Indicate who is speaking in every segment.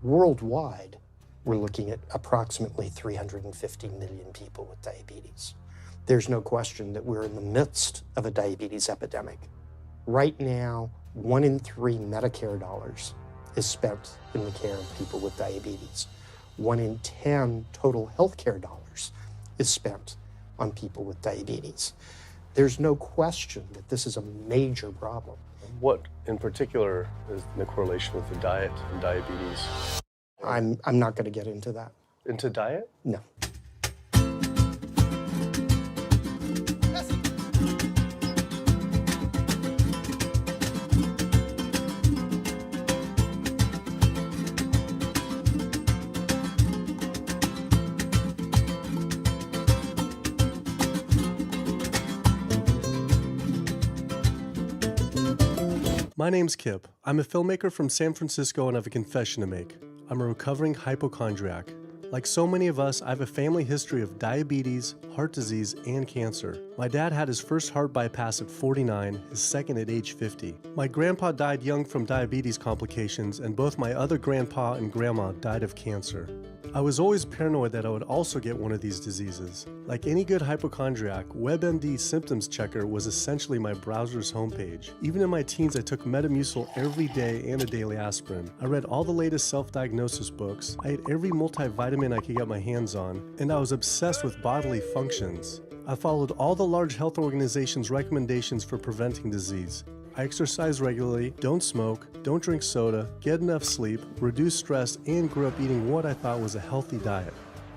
Speaker 1: Worldwide, we're looking at approximately 350 million people with diabetes. There's no question that we're in the midst of a diabetes epidemic. Right now, 1 in 3 Medicare dollars is spent in the care of people with diabetes. 1 in 10 total healthcare dollars is spent on people with diabetes. There's no question that this is a major problem.
Speaker 2: What in particular is the correlation with the diet and diabetes?
Speaker 1: I'm not going to get into that.
Speaker 2: Into diet?
Speaker 1: No.
Speaker 2: My name's Kip. I'm a filmmaker from San Francisco and I have a confession to make. I'm a recovering hypochondriac. Like so many of us, I have a family history of diabetes, heart disease, and cancer. My dad had his first heart bypass at 49, his second at age 50. My grandpa died young from diabetes complications, and both my other grandpa and grandma died of cancer. I was always paranoid that I would also get one of these diseases. Like any good hypochondriac, WebMD Symptoms Checker was essentially my browser's homepage. Even in my teens, I took Metamucil every day and a daily aspirin. I read all the latest self-diagnosis books, I ate every multivitamin I could get my hands on, and I was obsessed with bodily functions. I followed all the large health organizations' recommendations for preventing disease. I exercise regularly, don't smoke, don't drink soda, get enough sleep, reduce stress, and grew up eating what I thought was a healthy diet.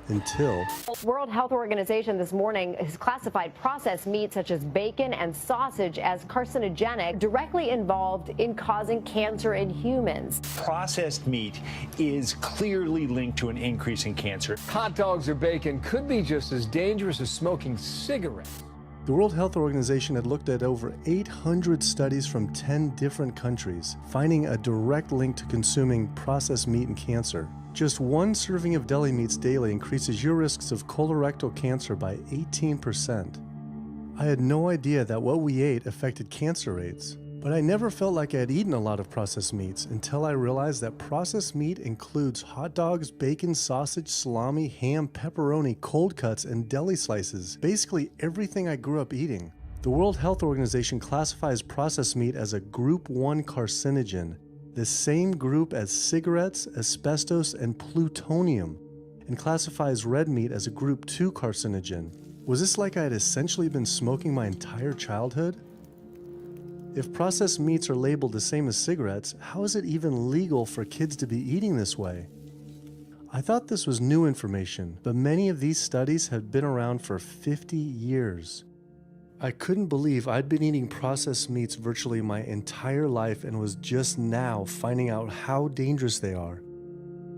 Speaker 2: Until...
Speaker 3: World Health Organization this morning has classified processed meat such as bacon and sausage as carcinogenic, directly involved in causing cancer in humans.
Speaker 4: Processed meat is clearly linked to an increase in cancer.
Speaker 5: Hot dogs or bacon could be just as dangerous as smoking cigarettes.
Speaker 2: The World Health Organization had looked at over 800 studies from 10 different countries, finding a direct link to consuming processed meat and cancer. Just one serving of deli meats daily increases your risks of colorectal cancer by 18%. I had no idea that what we ate affected cancer rates, but I never felt like I had eaten a lot of processed meats until I realized that processed meat includes hot dogs, bacon, sausage, salami, ham, pepperoni, cold cuts, and deli slices, basically everything I grew up eating. The World Health Organization classifies processed meat as a Group 1 carcinogen, the same group as cigarettes, asbestos, and plutonium, and classifies red meat as a Group 2 carcinogen. Was this like I had essentially been smoking my entire childhood? If processed meats are labeled the same as cigarettes, how is it even legal for kids to be eating this way? I thought this was new information, but many of these studies have been around for 50 years. I couldn't believe I'd been eating processed meats virtually my entire life and was just now finding out how dangerous they are.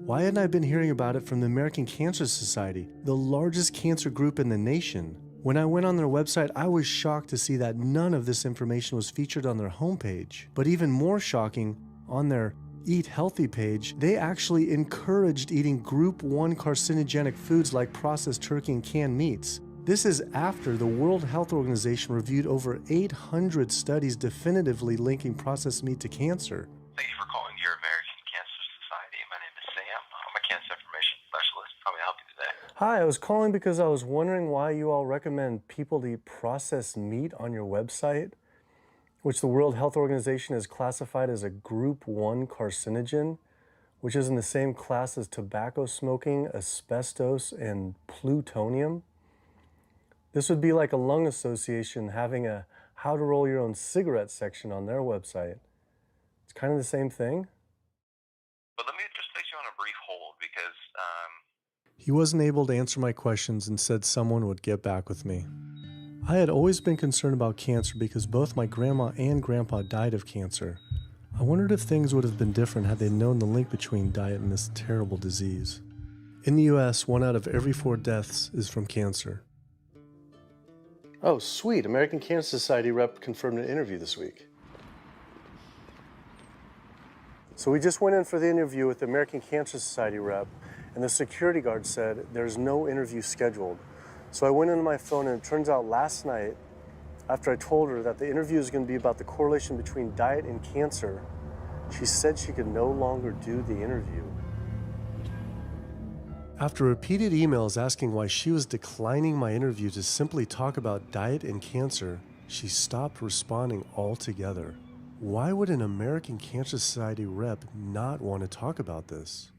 Speaker 2: Why hadn't I been hearing about it from the American Cancer Society, the largest cancer group in the nation? When I went on their website, I was shocked to see that none of this information was featured on their homepage. But even more shocking, on their Eat Healthy page, they actually encouraged eating Group 1 carcinogenic foods like processed turkey and canned meats. This is after the World Health Organization reviewed over 800 studies definitively linking processed meat to cancer.
Speaker 6: Thank you for calling your American Cancer Society. My name is Sam. I'm a cancer information specialist. How may I help you today?
Speaker 2: Hi, I was calling because I was wondering why you all recommend people to eat processed meat on your website, which the World Health Organization has classified as a Group 1 carcinogen, which is in the same class as tobacco smoking, asbestos, and plutonium. This would be like a lung association having a how to roll your own cigarette section on their website. It's kind of the same thing.
Speaker 6: But let me just place you on a brief hold because
Speaker 2: He wasn't able to answer my questions and said someone would get back with me. I had always been concerned about cancer because both my grandma and grandpa died of cancer. I wondered if things would have been different had they known the link between diet and this terrible disease. In the US, 1 out of every 4 deaths is from cancer. Oh, sweet. American Cancer Society rep confirmed an interview this week. So we just went in for the interview with the American Cancer Society rep, and the security guard said there's no interview scheduled. So I went into my phone, and it turns out last night, after I told her that the interview is going to be about the correlation between diet and cancer, she said she could no longer do the interview. After repeated emails asking why she was declining my interview to simply talk about diet and cancer, she stopped responding altogether. Why would an American Cancer Society rep not want to talk about this?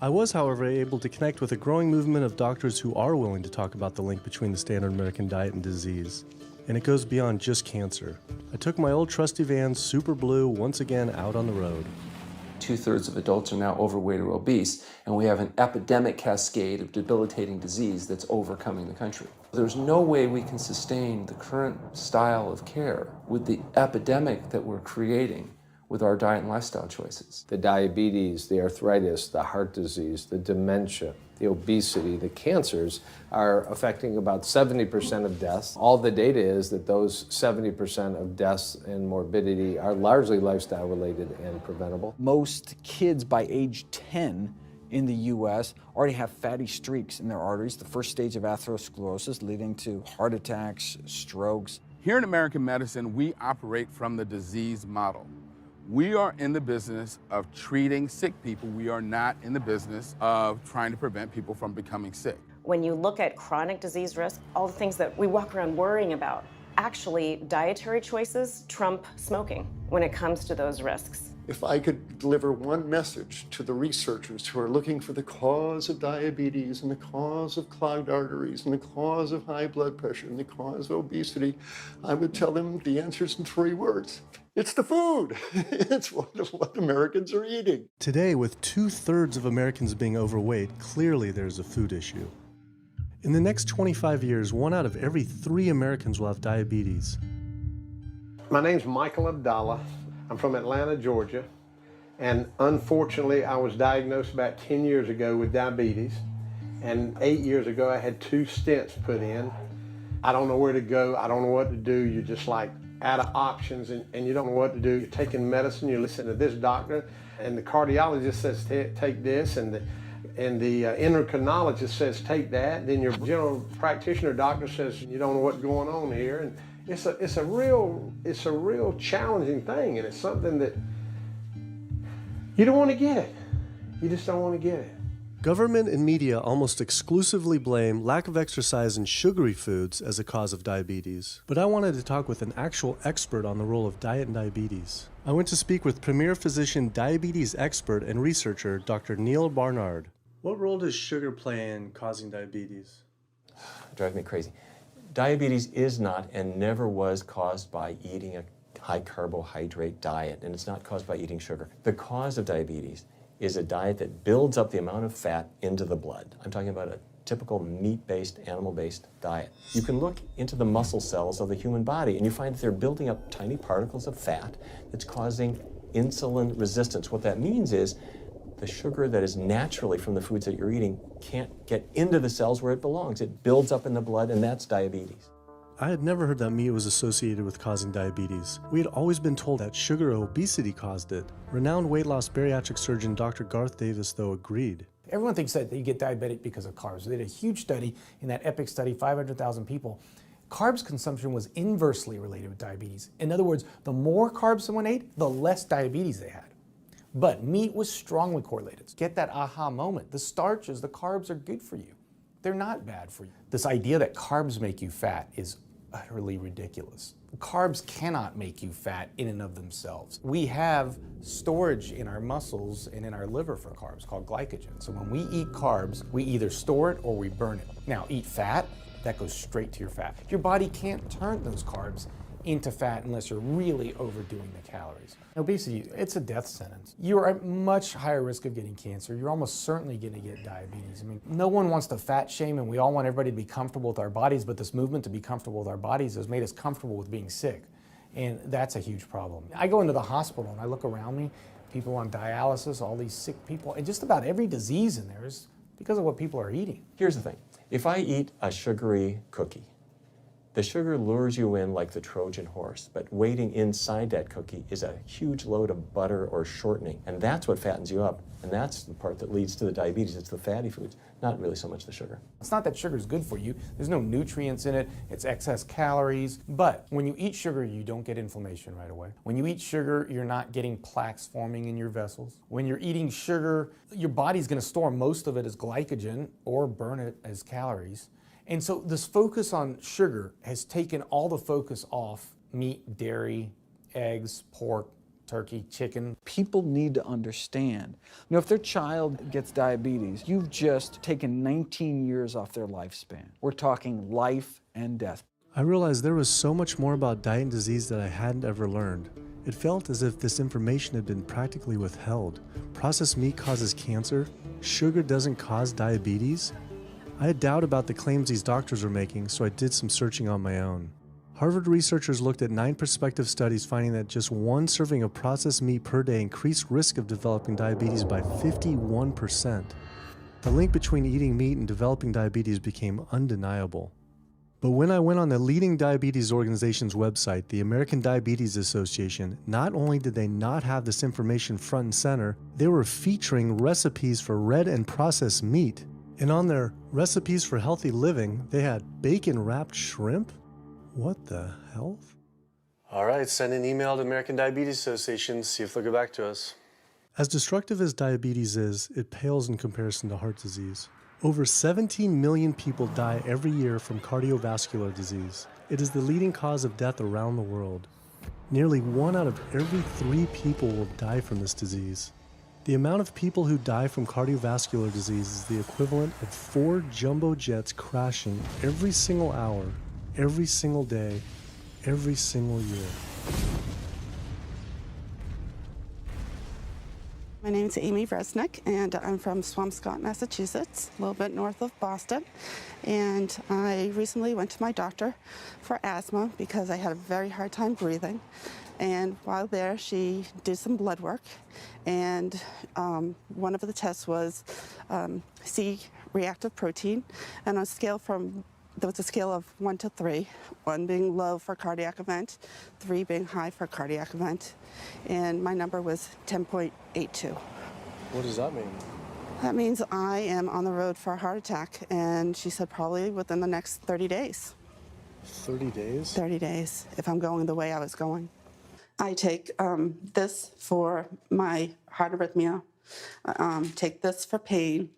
Speaker 2: I was, however, able to connect with a growing movement of doctors who are willing to talk about the link between the standard American diet and disease. And it goes beyond just cancer. I took my old trusty van, Super Blue, once again out on the road.
Speaker 7: 2/3 of adults are now overweight or obese, and we have an epidemic cascade of debilitating disease that's overcoming the country. There's no way we can sustain the current style of care with the epidemic that we're creating with our diet and lifestyle choices.
Speaker 8: The diabetes, the arthritis, the heart disease, the dementia, the obesity, the cancers are affecting about 70% of deaths. All the data is that those 70% of deaths and morbidity are largely lifestyle related and preventable.
Speaker 9: Most kids by age 10 in the U.S. already have fatty streaks in their arteries, the first stage of atherosclerosis leading to heart attacks, strokes.
Speaker 10: Here in American medicine, we operate from the disease model. We are in the business of treating sick people. We are not in the business of trying to prevent people from becoming sick.
Speaker 11: When you look at chronic disease risk, all the things that we walk around worrying about, actually dietary choices trump smoking when it comes to those risks.
Speaker 12: If I could deliver one message to the researchers who are looking for the cause of diabetes and the cause of clogged arteries and the cause of high blood pressure and the cause of obesity, I would tell them the answer's in 3 words. It's the food. It's what Americans are eating.
Speaker 2: Today, with 2/3 of Americans being overweight, clearly there's a food issue. In the next 25 years, 1 out of every 3 Americans will have diabetes.
Speaker 8: My name's Michael Abdallah. I'm from Atlanta, Georgia, and unfortunately I was diagnosed about 10 years ago with diabetes, and 8 years ago I had 2 stents put in. I don't know where to go, I don't know what to do. You're just like out of options and you don't know what to do. You're taking medicine, you listen to this doctor, and the cardiologist says take this, and the endocrinologist says take that, then your general practitioner doctor says you don't know what's going on here. And it's a real challenging thing, and it's something that you don't want to get it. You just don't want to get it.
Speaker 2: Government and media almost exclusively blame lack of exercise and sugary foods as a cause of diabetes. But I wanted to talk with an actual expert on the role of diet and diabetes. I went to speak with premier physician, diabetes expert, and researcher, Dr. Neil Barnard. What role does sugar play in causing diabetes?
Speaker 13: It drives me crazy. Diabetes is not and never was caused by eating a high carbohydrate diet, and it's not caused by eating sugar. The cause of diabetes is a diet that builds up the amount of fat into the blood. I'm talking about a typical meat-based, animal-based diet. You can look into the muscle cells of the human body and you find that they're building up tiny particles of fat that's causing insulin resistance. What that means is the sugar that is naturally from the foods that you're eating can't get into the cells where it belongs. It builds up in the blood, and that's diabetes.
Speaker 2: I had never heard that meat was associated with causing diabetes. We had always been told that sugar or obesity caused it. Renowned weight loss bariatric surgeon Dr. Garth Davis, though, agreed.
Speaker 14: Everyone thinks that you get diabetic because of carbs. They did a huge study in that EPIC study, 500,000 people. Carbs consumption was inversely related with diabetes. In other words, the more carbs someone ate, the less diabetes they had. But meat was strongly correlated. Get that aha moment. The starches, the carbs are good for you. They're not bad for you. This idea that carbs make you fat is utterly ridiculous. Carbs cannot make you fat in and of themselves. We have storage in our muscles and in our liver for carbs called glycogen. So when we eat carbs, we either store it or we burn it. Now, eat fat, that goes straight to your fat. Your body can't turn those carbs into fat unless you're really overdoing the calories. Obesity, it's a death sentence. You're at much higher risk of getting cancer. You're almost certainly going to get diabetes. I mean, no one wants to fat shame, and we all want everybody to be comfortable with our bodies, but this movement to be comfortable with our bodies has made us comfortable with being sick, and that's a huge problem. I go into the hospital and I look around me, people on dialysis, all these sick people, and just about every disease in there is because of what people are eating.
Speaker 13: Here's the thing. If I eat a sugary cookie, The sugar lures you in like the Trojan horse, but waiting inside that cookie is a huge load of butter or shortening, and that's what fattens you up, and that's the part that leads to the diabetes. It's the fatty foods, not really so much the sugar.
Speaker 14: It's not that sugar is good for you. There's no nutrients in it. It's excess calories. But when you eat sugar, you don't get inflammation right away. When you eat sugar, you're not getting plaques forming in your vessels. When you're eating sugar, your body's going to store most of it as glycogen or burn it as calories. And so this focus on sugar has taken all the focus off meat, dairy, eggs, pork, turkey, chicken.
Speaker 9: People need to understand, if their child gets diabetes, you've just taken 19 years off their lifespan. We're talking life and death.
Speaker 2: I realized there was so much more about diet and disease that I hadn't ever learned. It felt as if this information had been practically withheld. Processed meat causes cancer. Sugar doesn't cause diabetes. I had doubt about the claims these doctors were making, so I did some searching on my own. Harvard researchers looked at 9 prospective studies finding that just one serving of processed meat per day increased risk of developing diabetes by 51%. The link between eating meat and developing diabetes became undeniable. But when I went on the leading diabetes organization's website, the American Diabetes Association, not only did they not have this information front and center, they were featuring recipes for red and processed meat. And on their recipes for healthy living, they had bacon-wrapped shrimp? What the hell?
Speaker 15: All right, send an email to American Diabetes Association, see if they'll get back to us.
Speaker 2: As destructive as diabetes is, it pales in comparison to heart disease. Over 17 million people die every year from cardiovascular disease. It is the leading cause of death around the world. Nearly 1 out of every 3 people will die from this disease. The amount of people who die from cardiovascular disease is the equivalent of 4 jumbo jets crashing every single hour, every single day, every single year.
Speaker 16: My name is Amy Vresnick, and I'm from Swampscott, Massachusetts, a little bit north of Boston. And I recently went to my doctor for asthma because I had a very hard time breathing. And while there, she did some blood work, and one of the tests was C-reactive protein, and on a scale there was a scale of 1 to 3, 1 being low for cardiac event, 3 being high for cardiac event, and my number was 10.82.
Speaker 15: What does that mean?
Speaker 16: That means I am on the road for a heart attack, and she said probably within the next 30 days.
Speaker 2: 30 days?
Speaker 16: 30 days, if I'm going the way I was going. I take this for my heart arrhythmia, take this for pain,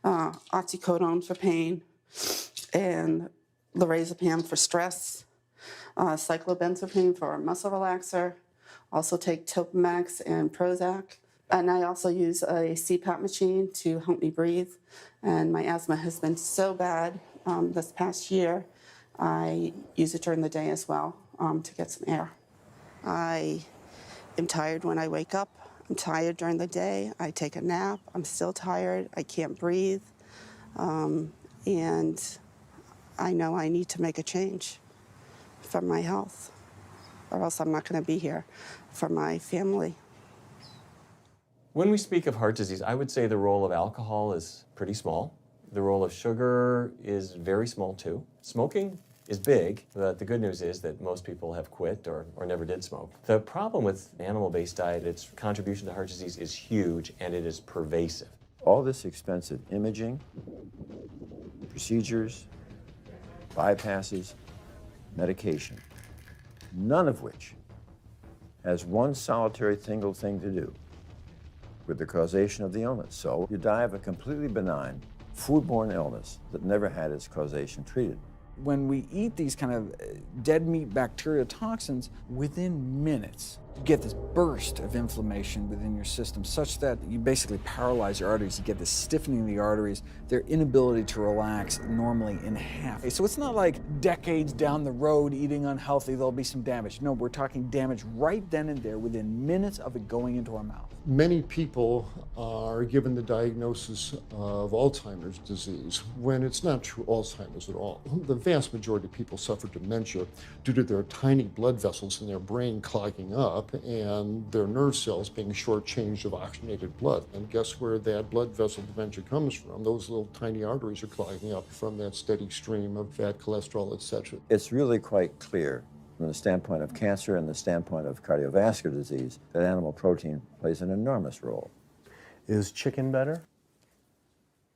Speaker 16: oxycodone for pain, and lorazepam for stress, cyclobenzaprine for a muscle relaxer, also take Topamax and Prozac, and I also use a CPAP machine to help me breathe, and my asthma has been so bad this past year, I use it during the day as well to get some air. I am tired when I wake up. I'm tired during the day. I take a nap. I'm still tired. I can't breathe. And I know I need to make a change for my health, or else I'm not going to be here for my family.
Speaker 13: When we speak of heart disease, I would say the role of alcohol is pretty small. The role of sugar is very small too. Smoking is big, but the good news is that most people have quit or never did smoke. The problem with animal-based diet, its contribution to heart disease is huge and it is pervasive.
Speaker 17: All this expensive imaging, procedures, bypasses, medication, none of which has one solitary single thing to do with the causation of the illness. So you die of a completely benign foodborne illness that never had its causation treated.
Speaker 9: When we eat these kind of dead meat bacteria toxins, within minutes, you get this burst of inflammation within your system such that you basically paralyze your arteries. You get this stiffening of the arteries, their inability to relax normally in half. So it's not like decades down the road eating unhealthy, there'll be some damage. No, we're talking damage right then and there within minutes of it going into our mouth.
Speaker 12: Many people are given the diagnosis of Alzheimer's disease when it's not true Alzheimer's at all. The vast majority of people suffer dementia due to their tiny blood vessels in their brain clogging up up and their nerve cells being shortchanged of oxygenated blood. And guess where that blood vessel dementia comes from? Those little tiny arteries are clogging up from that steady stream of fat, cholesterol, etc.
Speaker 17: It's really quite clear from the standpoint of cancer and the standpoint of cardiovascular disease that animal protein plays an enormous role.
Speaker 2: Is chicken better?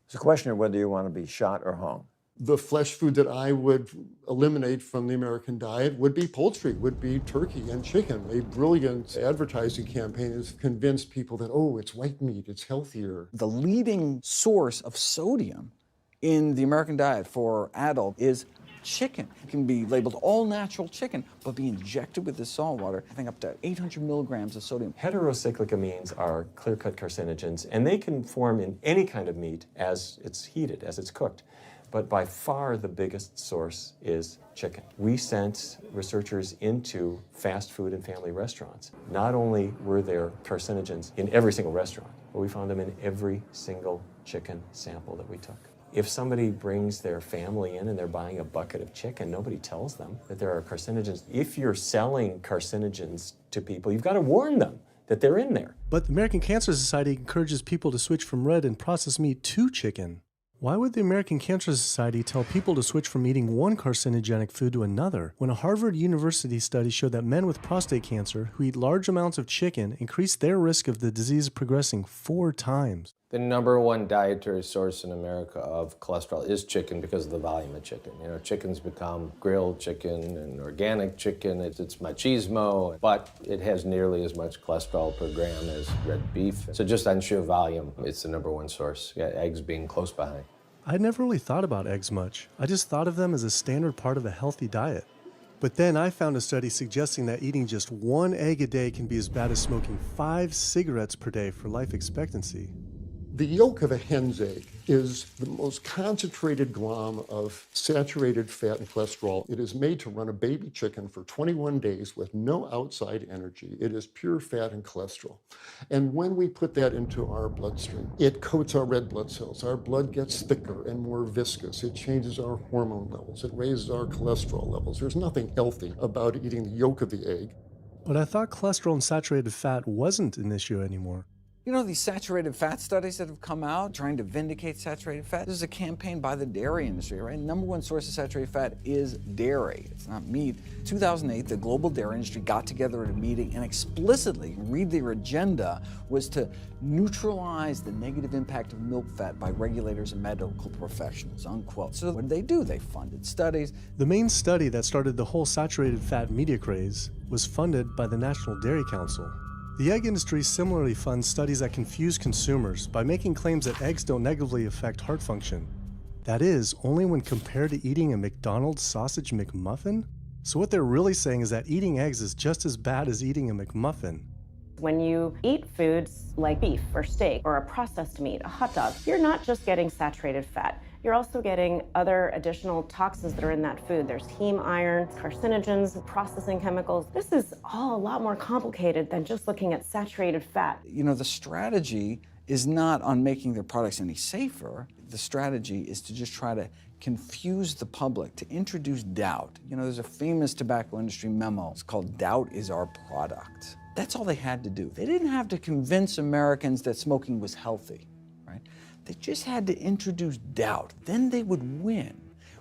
Speaker 17: It's a question of whether you want to be shot or hung.
Speaker 12: The flesh food that I would eliminate from the American diet would be poultry, would be turkey and chicken. A brilliant advertising campaign has convinced people that, oh, it's white meat, it's healthier.
Speaker 9: The leading source of sodium in the American diet for adult is chicken. It can be labeled all natural chicken, but be injected with this salt water, I think up to 800 milligrams of sodium.
Speaker 13: Heterocyclic amines are clear-cut carcinogens, and they can form in any kind of meat as it's heated, as it's cooked. But by far the biggest source is chicken. We sent researchers into fast food and family restaurants. Not only were there carcinogens in every single restaurant, but we found them in every single chicken sample that we took. If somebody brings their family in and they're buying a bucket of chicken, nobody tells them that there are carcinogens. If you're selling carcinogens to people, you've got to warn them that they're in there.
Speaker 2: But the American Cancer Society encourages people to switch from red and processed meat to chicken. Why would the American Cancer Society tell people to switch from eating one carcinogenic food to another when a Harvard University study showed that men with prostate cancer who eat large amounts of chicken increase their risk of the disease progressing 4 times?
Speaker 18: The #1 dietary source in America of cholesterol is chicken because of the volume of chicken. You know, chicken's become grilled chicken and organic chicken. It's machismo, but it has nearly as much cholesterol per gram as red beef. So just on sheer volume, it's the #1 source. Yeah, eggs being close behind.
Speaker 2: I'd never really thought about eggs much. I just thought of them as a standard part of a healthy diet. But then I found a study suggesting that eating just 1 egg a day can be as bad as smoking 5 cigarettes per day for life expectancy.
Speaker 12: The yolk of a hen's egg is the most concentrated glom of saturated fat and cholesterol. It is made to run a baby chicken for 21 days with no outside energy. It is pure fat and cholesterol. And when we put that into our bloodstream, it coats our red blood cells. Our blood gets thicker and more viscous. It changes our hormone levels. It raises our cholesterol levels. There's nothing healthy about eating the yolk of the egg.
Speaker 2: But I thought cholesterol and saturated fat wasn't an issue anymore.
Speaker 9: You know, these saturated fat studies that have come out trying to vindicate saturated fat, this is a campaign by the dairy industry, right? #1 source of saturated fat is dairy. It's not meat. 2008, the global dairy industry got together at a meeting and explicitly, read their agenda, was to neutralize the negative impact of milk fat by regulators and medical professionals, unquote. So what did? They funded studies.
Speaker 2: The main study that started the whole saturated fat media craze was funded by the National Dairy Council. The egg industry similarly funds studies that confuse consumers by making claims that eggs don't negatively affect heart function. That is, only when compared to eating a McDonald's sausage McMuffin? So what they're really saying is that eating eggs is just as bad as eating a McMuffin.
Speaker 11: When you eat foods like beef or steak or a processed meat, a hot dog, you're not just getting saturated fat. You're also getting other additional toxins that are in that food. There's heme iron, carcinogens, processing chemicals. This is all a lot more complicated than just looking at saturated fat.
Speaker 9: You know, the strategy is not on making their products any safer. The strategy is to just try to confuse the public, to introduce doubt. You know, there's a famous tobacco industry memo. It's called "Doubt is Our Product." That's all they had to do. They didn't have to convince Americans that smoking was healthy, right? They just had to introduce doubt. Then they would win.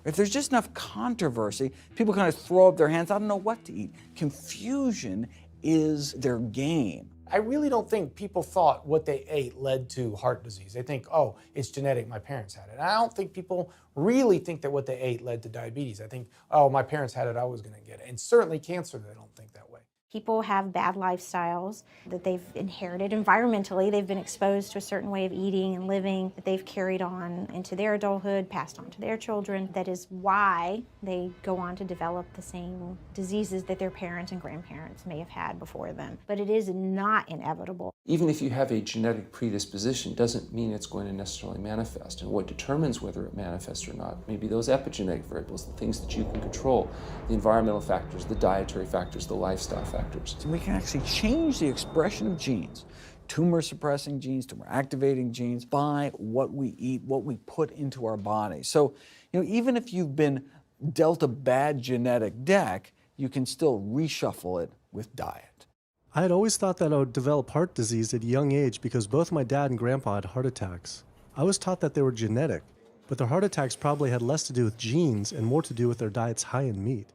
Speaker 9: If there's just enough controversy, people kind of throw up their hands, I don't know what to eat. Confusion is their game.
Speaker 14: I really don't think people thought what they ate led to heart disease. They think, oh, it's genetic, my parents had it. And I don't think people really think that what they ate led to diabetes. I think, oh, my parents had it, I was gonna get it. And certainly cancer, they don't think that way.
Speaker 19: People have bad lifestyles that they've inherited environmentally. They've been exposed to a certain way of eating and living that they've carried on into their adulthood, passed on to their children. That is why they go on to develop the same diseases that their parents and grandparents may have had before them. But it is not inevitable.
Speaker 7: Even if you have a genetic predisposition, doesn't mean it's going to necessarily manifest. And what determines whether it manifests or not may be those epigenetic variables, the things that you can control, the environmental factors, the dietary factors, the lifestyle factors.
Speaker 9: So we can actually change the expression of genes, tumor-suppressing genes, tumor-activating genes, by what we eat, what we put into our body. So, you know, even if you've been dealt a bad genetic deck, you can still reshuffle it with diet.
Speaker 2: I had always thought that I would develop heart disease at a young age because both my dad and grandpa had heart attacks. I was taught that they were genetic, but their heart attacks probably had less to do with genes and more to do with their diets high in meat.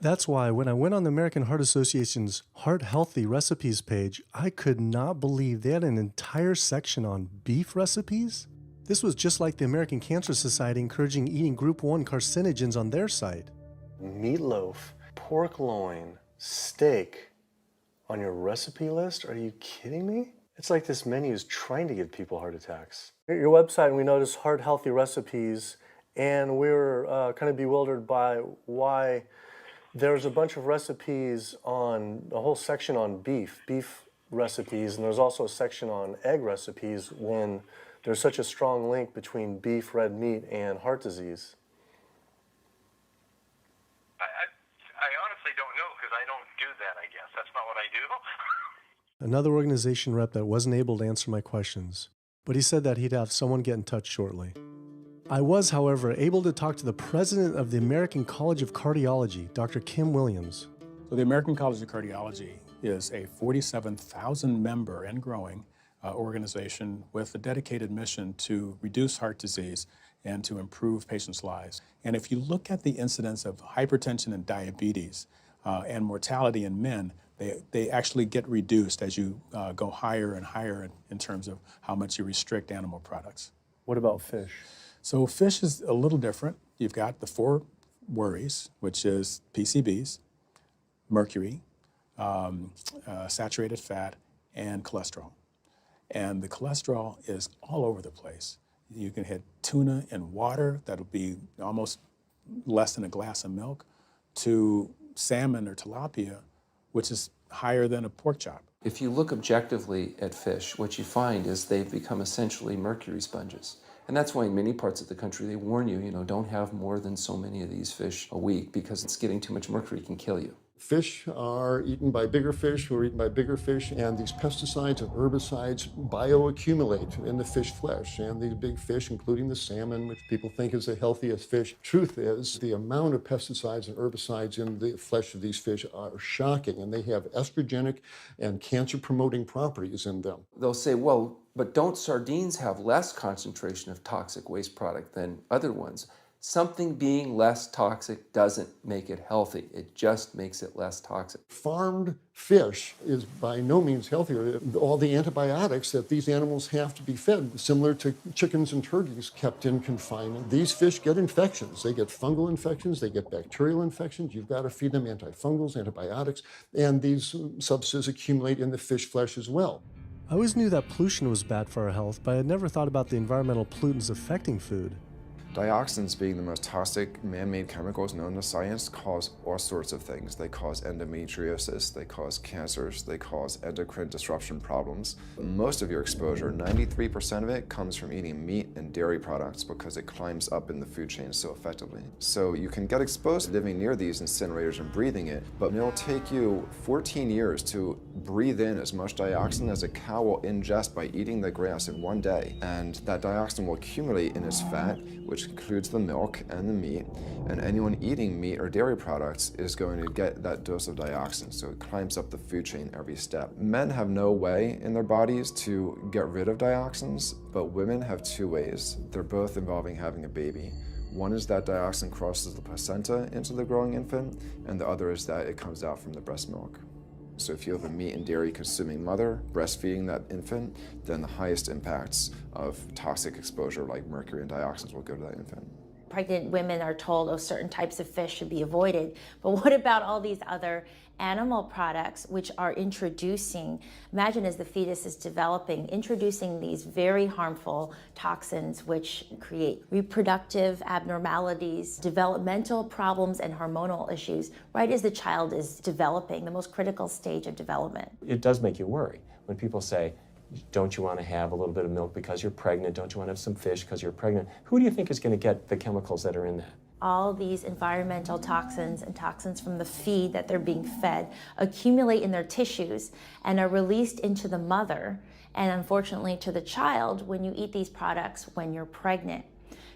Speaker 2: That's why when I went on the American Heart Association's Heart Healthy Recipes page, I could not believe they had an entire section on beef recipes. This was just like the American Cancer Society encouraging eating Group 1 carcinogens on their site.
Speaker 15: Meatloaf, pork loin, steak on your recipe list? Are you kidding me? It's like this menu is trying to give people heart attacks. At your website, and we noticed Heart Healthy Recipes, and we were kind of bewildered by why there's a bunch of recipes on, a whole section on beef recipes, and there's also a section on egg recipes when there's such a strong link between beef, red meat, and heart disease.
Speaker 6: I honestly don't know because I don't do that, I guess. That's not what I do.
Speaker 2: Another organization rep that wasn't able to answer my questions, but he said that he'd have someone get in touch shortly. I was, however, able to talk to the president of the American College of Cardiology, Dr. Kim Williams.
Speaker 20: So the American College of Cardiology is a 47,000 member and growing organization with a dedicated mission to reduce heart disease and to improve patients' lives. And if you look at the incidence of hypertension and diabetes and mortality in men, they actually get reduced as you go higher and higher in terms of how much you restrict animal products.
Speaker 15: What about fish?
Speaker 20: So fish is a little different. You've got the 4 worries, which is PCBs, mercury, saturated fat, and cholesterol. And the cholesterol is all over the place. You can hit tuna in water, that'll be almost less than a glass of milk, to salmon or tilapia, which is higher than a pork chop.
Speaker 7: If you look objectively at fish, what you find is they've become essentially mercury sponges. And that's why in many parts of the country they warn you, don't have more than so many of these fish a week because it's getting too much mercury can kill you.
Speaker 12: Fish are eaten by bigger fish who are eaten by bigger fish, and these pesticides and herbicides bioaccumulate in the fish flesh. And these big fish, including the salmon, which people think is the healthiest fish, truth is the amount of pesticides and herbicides in the flesh of these fish are shocking, and they have estrogenic and cancer-promoting properties in them.
Speaker 7: They'll say, well, but don't sardines have less concentration of toxic waste product than other ones? Something being less toxic doesn't make it healthy. It just makes it less toxic.
Speaker 12: Farmed fish is by no means healthier. All the antibiotics that these animals have to be fed, similar to chickens and turkeys kept in confinement. These fish get infections. They get fungal infections, they get bacterial infections. You've got to feed them antifungals, antibiotics, and these substances accumulate in the fish flesh as well.
Speaker 2: I always knew that pollution was bad for our health, but I had never thought about the environmental pollutants affecting food.
Speaker 21: Dioxins, being the most toxic man-made chemicals known to science, cause all sorts of things. They cause endometriosis, they cause cancers, they cause endocrine disruption problems. Most of your exposure, 93% of it, comes from eating meat and dairy products because it climbs up in the food chain so effectively. So you can get exposed to living near these incinerators and breathing it, but it'll take you 14 years to breathe in as much dioxin as a cow will ingest by eating the grass in one day. And that dioxin will accumulate in its fat, which includes the milk and the meat, and anyone eating meat or dairy products is going to get that dose of dioxin, so it climbs up the food chain every step. Men have no way in their bodies to get rid of dioxins, but women have 2 ways. They're both involving having a baby. One is that dioxin crosses the placenta into the growing infant, and the other is that it comes out from the breast milk. So if you have a meat and dairy consuming mother breastfeeding that infant, then the highest impacts of toxic exposure like mercury and dioxins will go to that infant.
Speaker 22: Pregnant women are told, oh, certain types of fish should be avoided. But what about all these other animal products which are introducing, imagine as the fetus is developing, introducing these very harmful toxins which create reproductive abnormalities, developmental problems, and hormonal issues right as the child is developing, the most critical stage of development.
Speaker 13: It does make you worry when people say, don't you want to have a little bit of milk because you're pregnant? Don't you want to have some fish because you're pregnant? Who do you think is going to get the chemicals that are in that?
Speaker 22: All these environmental toxins and toxins from the feed that they're being fed accumulate in their tissues and are released into the mother and unfortunately to the child when you eat these products when you're pregnant.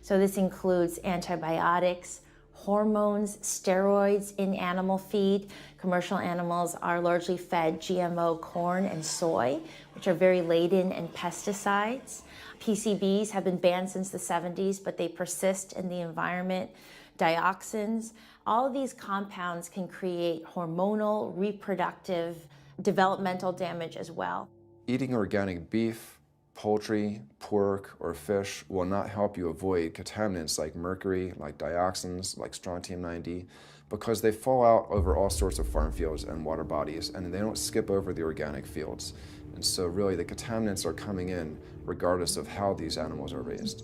Speaker 22: So this includes antibiotics, hormones, steroids in animal feed. Commercial animals are largely fed GMO corn and soy, which are very laden in pesticides. PCBs have been banned since the 70s, but they persist in the environment. Dioxins, all of these compounds can create hormonal, reproductive, developmental damage as well.
Speaker 21: Eating organic beef, poultry, pork, or fish will not help you avoid contaminants like mercury, like dioxins, like strontium-90, because they fall out over all sorts of farm fields and water bodies, and they don't skip over the organic fields. And so really the contaminants are coming in regardless of how these animals are raised.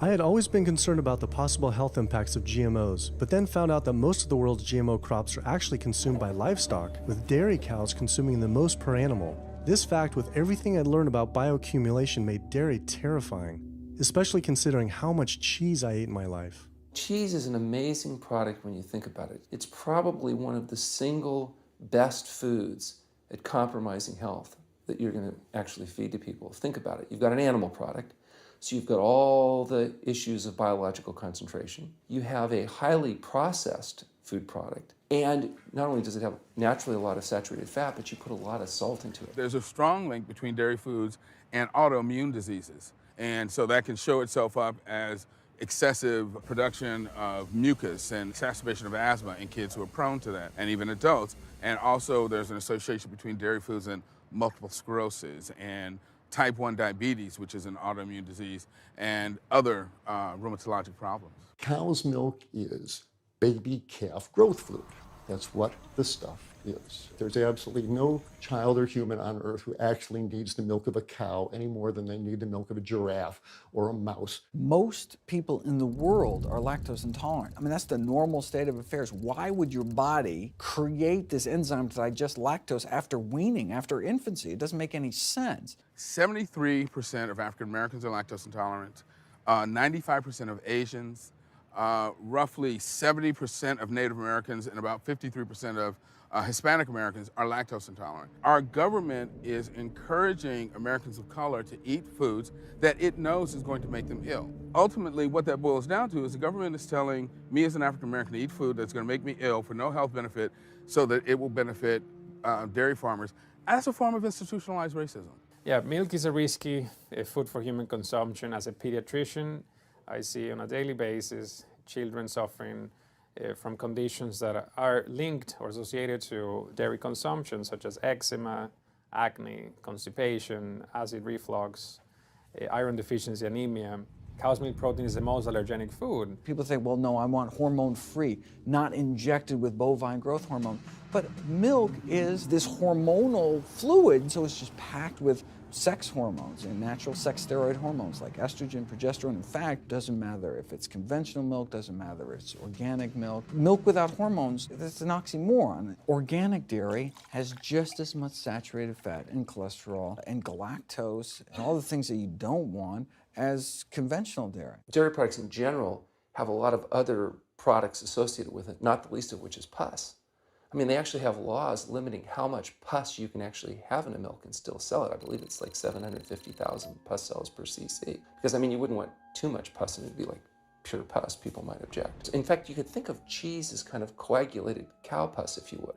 Speaker 2: I had always been concerned about the possible health impacts of GMOs, but then found out that most of the world's GMO crops are actually consumed by livestock, with dairy cows consuming the most per animal. This fact, with everything I'd learned about bioaccumulation, made dairy terrifying, especially considering how much cheese I ate in my life.
Speaker 7: Cheese is an amazing product when you think about it. It's probably one of the single best foods at compromising health that you're going to actually feed to people. Think about it. You've got an animal product, so you've got all the issues of biological concentration. You have a highly processed food product, and not only does it have naturally a lot of saturated fat, but you put a lot of salt into it.
Speaker 10: There's a strong link between dairy foods and autoimmune diseases. And so that can show itself up as excessive production of mucus and exacerbation of asthma in kids who are prone to that, and even adults. And also there's an association between dairy foods and multiple sclerosis and type 1 diabetes, which is an autoimmune disease, and other rheumatologic problems.
Speaker 12: Cow's milk is baby calf growth fluid. That's what the stuff is. There's absolutely no child or human on earth who actually needs the milk of a cow any more than they need the milk of a giraffe or a mouse.
Speaker 9: Most people in the world are lactose intolerant. I mean, that's the normal state of affairs. Why would your body create this enzyme to digest lactose after weaning, after infancy? It doesn't make any sense.
Speaker 10: 73% of African Americans are lactose intolerant, 95% of Asians, roughly 70% of Native Americans, and about 53% of Hispanic Americans are lactose intolerant. Our government is encouraging Americans of color to eat foods that it knows is going to make them ill. Ultimately, what that boils down to is the government is telling me as an African American to eat food that's going to make me ill for no health benefit so that it will benefit dairy farmers. That's a form of institutionalized racism.
Speaker 1: Yeah, milk is a risky food for human consumption. As a pediatrician, I see on a daily basis children suffering from conditions that are linked or associated to dairy consumption, such as eczema, acne, constipation, acid reflux, iron deficiency, anemia. Cow's milk protein is the most allergenic food.
Speaker 9: People say, well, no, I want hormone-free, not injected with bovine growth hormone. But milk is this hormonal fluid, so it's just packed with sex hormones and natural sex steroid hormones like estrogen, progesterone. In fact, doesn't matter if it's conventional milk, doesn't matter if it's organic milk. Milk without hormones, that's an oxymoron. Organic dairy has just as much saturated fat and cholesterol and galactose and all the things that you don't want as conventional dairy.
Speaker 7: Dairy products in general have a lot of other products associated with it, not the least of which is pus. I mean, they actually have laws limiting how much pus you can actually have in a milk and still sell it. I believe it's like 750,000 pus cells per cc. Because, I mean, you wouldn't want too much pus and it'd be like pure pus. People might object. In fact, you could think of cheese as kind of coagulated cow pus, if you would.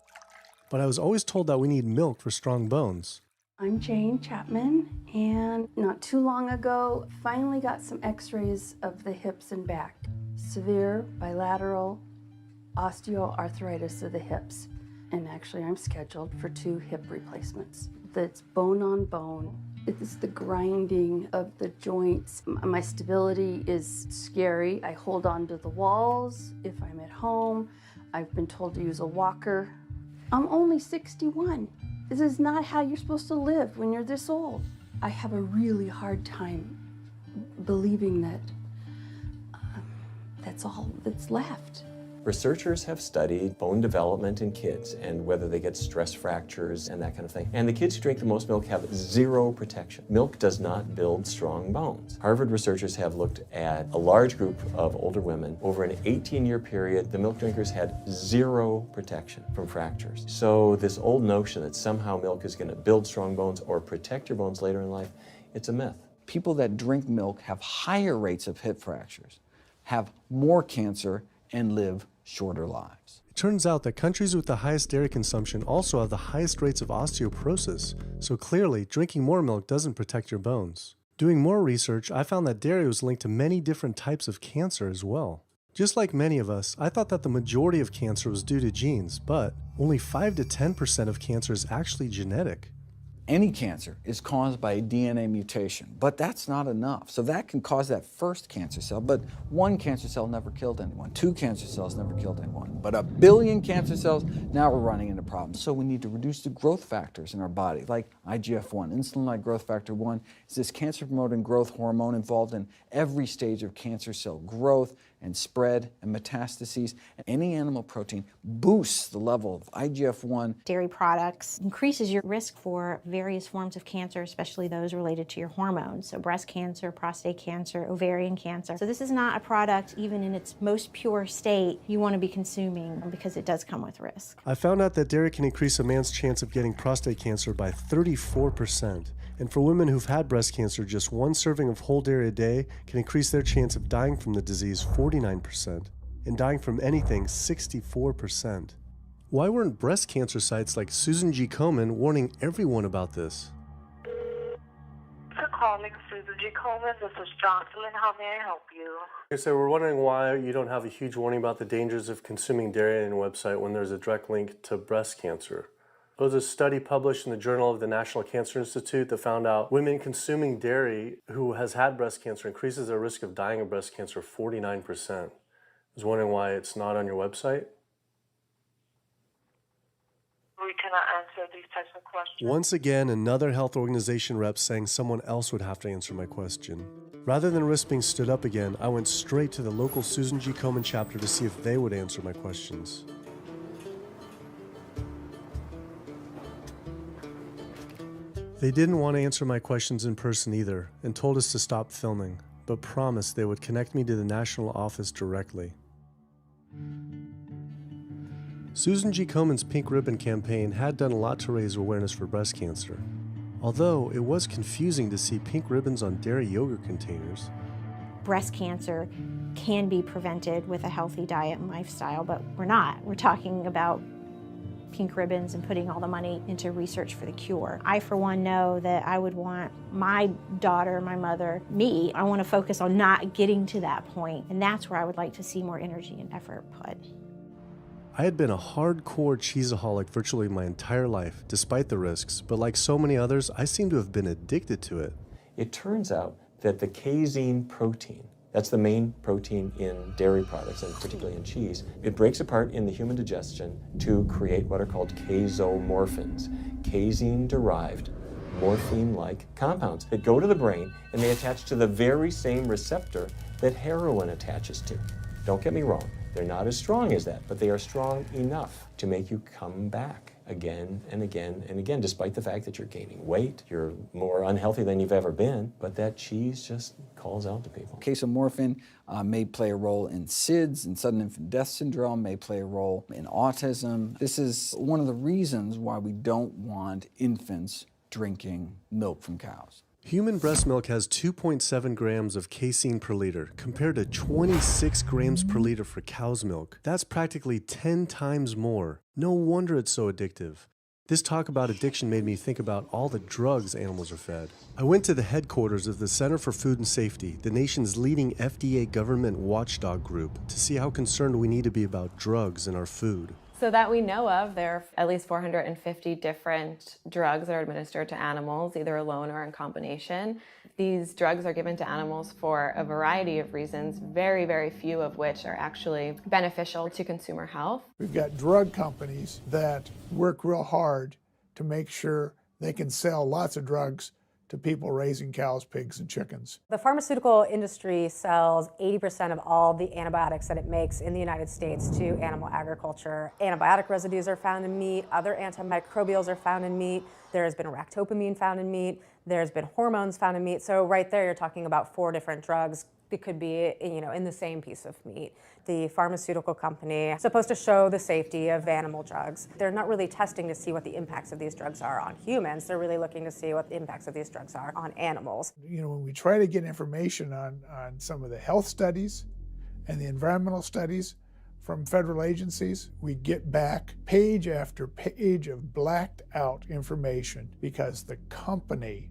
Speaker 2: But I was always told that we need milk for strong bones.
Speaker 3: I'm Jane Chapman, and not too long ago, finally got some x-rays of the hips and back. Severe bilateral osteoarthritis of the hips. And actually, I'm scheduled for 2 hip replacements. That's bone on bone. It's the grinding of the joints. My stability is scary. I hold on to the walls if I'm at home. I've been told to use a walker. I'm only 61. This is not how you're supposed to live when you're this old. I have a really hard time believing that that's all that's left.
Speaker 13: Researchers have studied bone development in kids and whether they get stress fractures and that kind of thing. And the kids who drink the most milk have 0 protection. Milk does not build strong bones. Harvard researchers have looked at a large group of older women. Over an 18-year period, the milk drinkers had 0 protection from fractures. So this old notion that somehow milk is going to build strong bones or protect your bones later in life, it's a myth.
Speaker 9: People that drink milk have higher rates of hip fractures, have more cancer, and live shorter lives.
Speaker 2: It turns out that countries with the highest dairy consumption also have the highest rates of osteoporosis, so clearly drinking more milk doesn't protect your bones. Doing more research, I found that dairy was linked to many different types of cancer as well. Just like many of us, I thought that the majority of cancer was due to genes, but only 5 to 10% of cancer is actually genetic.
Speaker 9: Any cancer is caused by a DNA mutation, but that's not enough. So that can cause that first cancer cell, but one cancer cell never killed anyone. 2 cancer cells never killed anyone. But 1 billion cancer cells, now we're running into problems. So we need to reduce the growth factors in our body, like IGF-1. Insulin-like growth factor 1 is this cancer-promoting growth hormone involved in every stage of cancer cell growth and spread and metastases. Any animal protein boosts the level of IGF-1.
Speaker 19: Dairy products increases your risk for various forms of cancer, especially those related to your hormones. So breast cancer, prostate cancer, ovarian cancer. So this is not a product, even in its most pure state, you want to be consuming because it does come with risk.
Speaker 2: I found out that dairy can increase a man's chance of getting prostate cancer by 34%. And for women who've had breast cancer, just 1 serving of whole dairy a day can increase their chance of dying from the disease 49%, and dying from anything 64%. Why weren't breast cancer sites like Susan G. Komen warning everyone about this?
Speaker 4: For calling Susan G. Komen, this is Jocelyn. How may I help you?
Speaker 15: Okay, so we're wondering why you don't have a huge warning about the dangers of consuming dairy on your website when there's a direct link to breast cancer. There was a study published in the Journal of the National Cancer Institute that found out women consuming dairy who has had breast cancer increases their risk of dying of breast cancer 49%. I was wondering why it's not on your website.
Speaker 4: We cannot answer these types of questions.
Speaker 2: Once again, another health organization rep saying someone else would have to answer my question. Rather than risk being stood up again, I went straight to the local Susan G. Komen chapter to see if they would answer my questions. They didn't want to answer my questions in person either, and told us to stop filming, but promised they would connect me to the national office directly. Susan G. Komen's Pink Ribbon campaign had done a lot to raise awareness for breast cancer, although it was confusing to see pink ribbons on dairy yogurt containers.
Speaker 19: Breast cancer can be prevented with a healthy diet and lifestyle, but we're not. We're talking about pink ribbons and putting all the money into research for the cure. I, for one, know that I would want my daughter, my mother, me, I want to focus on not getting to that point, and that's where I would like to see more energy and effort put.
Speaker 2: I had been a hardcore cheeseaholic virtually my entire life, despite the risks, but like so many others, I seem to have been addicted to it.
Speaker 13: It turns out that the casein protein, that's the main protein in dairy products, and particularly in cheese, it breaks apart in the human digestion to create what are called casomorphins, casein-derived morphine-like compounds that go to the brain and they attach to the very same receptor that heroin attaches to. Don't get me wrong, they're not as strong as that, but they are strong enough to make you come back again and again and again, despite the fact that you're gaining weight, you're more unhealthy than you've ever been, but that cheese just calls out to people.
Speaker 9: Casomorphin may play a role in SIDS, in sudden infant death syndrome, may play a role in autism. This is one of the reasons why we don't want infants drinking milk from cows.
Speaker 2: Human breast milk has 2.7 grams of casein per liter, compared to 26 grams per liter for cow's milk. That's practically 10 times more. No wonder it's so addictive. This talk about addiction made me think about all the drugs animals are fed. I went to the headquarters of the Center for Food and Safety, the nation's leading FDA government watchdog group, to see how concerned we need to be about drugs in our food.
Speaker 5: So that we know of, there are at least 450 different drugs that are administered to animals, either alone or in combination. These drugs are given to animals for a variety of reasons, very, very few of which are actually beneficial to consumer health.
Speaker 23: We've got drug companies that work real hard to make sure they can sell lots of drugs to people raising cows, pigs, and chickens.
Speaker 24: The pharmaceutical industry sells 80% of all the antibiotics that it makes in the United States to animal agriculture. Antibiotic residues are found in meat, other antimicrobials are found in meat, there has been ractopamine found in meat, there's been hormones found in meat. So right there you're talking about 4 different drugs that could be, in the same piece of meat. The pharmaceutical company is supposed to show the safety of animal drugs. They're not really testing to see what the impacts of these drugs are on humans. They're really looking to see what the impacts of these drugs are on animals.
Speaker 23: When we try to get information on some of the health studies and the environmental studies, from federal agencies, we get back page after page of blacked out information because the company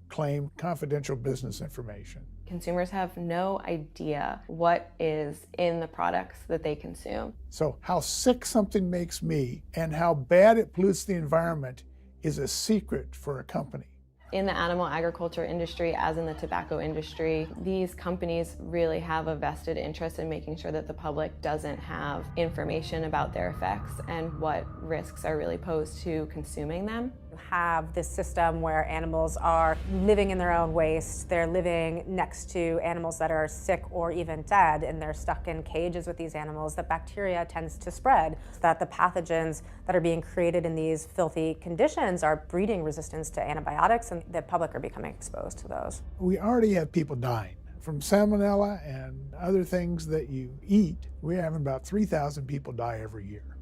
Speaker 23: claimed confidential business information.
Speaker 5: Consumers have no idea what is in the products that they consume.
Speaker 23: So how sick something makes me and how bad it pollutes the environment is a secret for a company.
Speaker 5: In the animal agriculture industry, as in the tobacco industry, these companies really have a vested interest in making sure that the public doesn't have information about their effects and what risks are really posed to consuming them.
Speaker 24: You have this system where animals are living in their own waste. They're living next to animals that are sick or even dead, and they're stuck in cages with these animals. The bacteria tends to spread, so that the pathogens that are being created in these filthy conditions are breeding resistance to antibiotics, and the public are becoming exposed to those.
Speaker 23: We already have people dying from salmonella and other things that you eat. We're having about 3,000 people die every year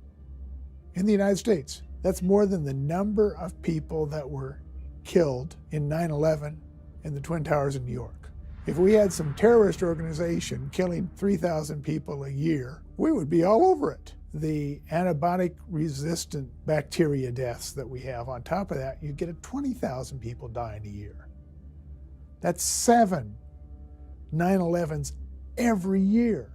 Speaker 23: in the United States. That's more than the number of people that were killed in 9/11 in the Twin Towers in New York. If we had some terrorist organization killing 3,000 people a year, we would be all over it. The antibiotic-resistant bacteria deaths that we have, on top of that, you get 20,000 people dying a year. That's 7 9/11s every year.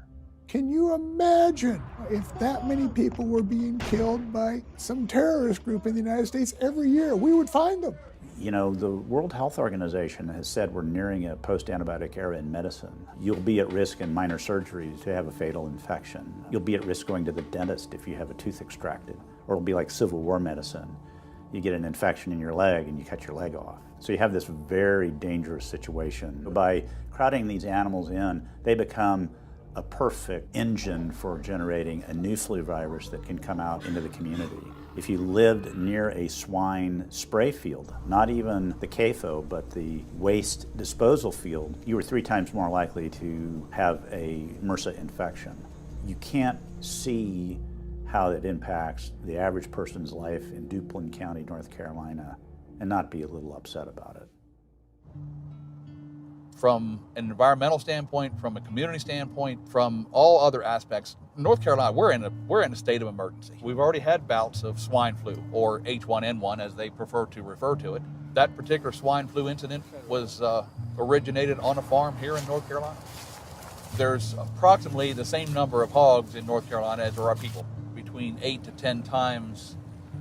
Speaker 23: Can you imagine if that many people were being killed by some terrorist group in the United States every year? We would find them.
Speaker 8: You know, the World Health Organization has said we're nearing a post-antibiotic era in medicine. You'll be at risk in minor surgeries to have a fatal infection. You'll be at risk going to the dentist if you have a tooth extracted. Or it'll be like Civil War medicine. You get an infection in your leg and you cut your leg off. So you have this very dangerous situation. By crowding these animals in, they become a perfect engine for generating a new flu virus that can come out into the community. If you lived near a swine spray field, not even the CAFO, but the waste disposal field, you were 3 times more likely to have a MRSA infection. You can't see how it impacts the average person's life in Duplin County, North Carolina, and not be a little upset about it.
Speaker 16: From an environmental standpoint, from a community standpoint, from all other aspects, North Carolina, we're in a state of emergency. We've already had bouts of swine flu, or H1N1 as they prefer to refer to it. That particular swine flu incident was originated on a farm here in North Carolina. There's approximately the same number of hogs in North Carolina as there are people. Between 8 to 10 times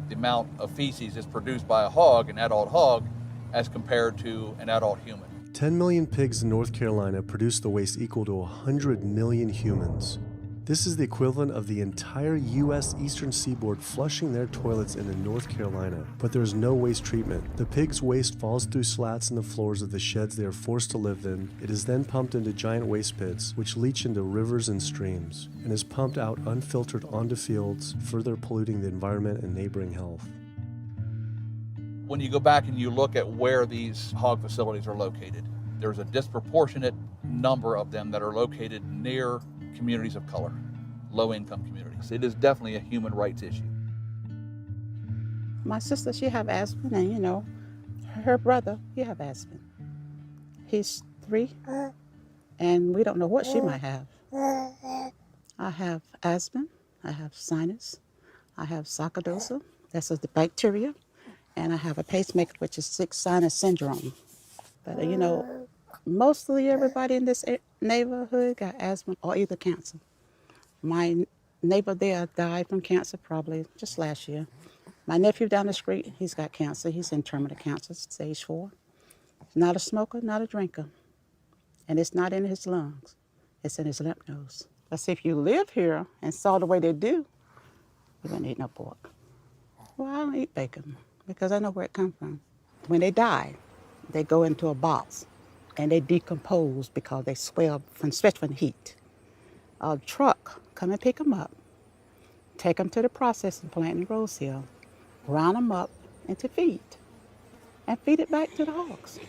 Speaker 16: the amount of feces is produced by a hog, an adult hog, as compared to an adult human.
Speaker 2: 10 million pigs in North Carolina produce the waste equal to 100 million humans. This is the equivalent of the entire U.S. eastern seaboard flushing their toilets into North Carolina, but there is no waste treatment. The pigs' waste falls through slats in the floors of the sheds they are forced to live in. It is then pumped into giant waste pits, which leach into rivers and streams, and is pumped out unfiltered onto fields, further polluting the environment and neighboring health.
Speaker 16: When you go back and you look at where these hog facilities are located, there's a disproportionate number of them that are located near communities of color, low-income communities. It is definitely a human rights issue.
Speaker 17: My sister, she have asthma, and you know, her brother, he have asthma. He's 3, and we don't know what she might have. I have asthma, I have sinus, I have sarcoidosis, that's the bacteria, and I have a pacemaker, which is 6 sinus syndrome. But you know, mostly everybody in this neighborhood got asthma or either cancer. My neighbor there died from cancer probably just last year. My nephew down the street, he's got cancer. He's in terminal cancer, stage 4. Not a smoker, not a drinker. And it's not in his lungs. It's in his lymph nodes. But see, if you live here and saw the way they do, you wouldn't eat no pork. Well, I don't eat bacon because I know where it comes from. When they die, they go into a box and they decompose because they swell especially from heat. A truck come and pick them up, take them to the processing plant in Rose Hill, round them up into feed, and feed it back to the hogs.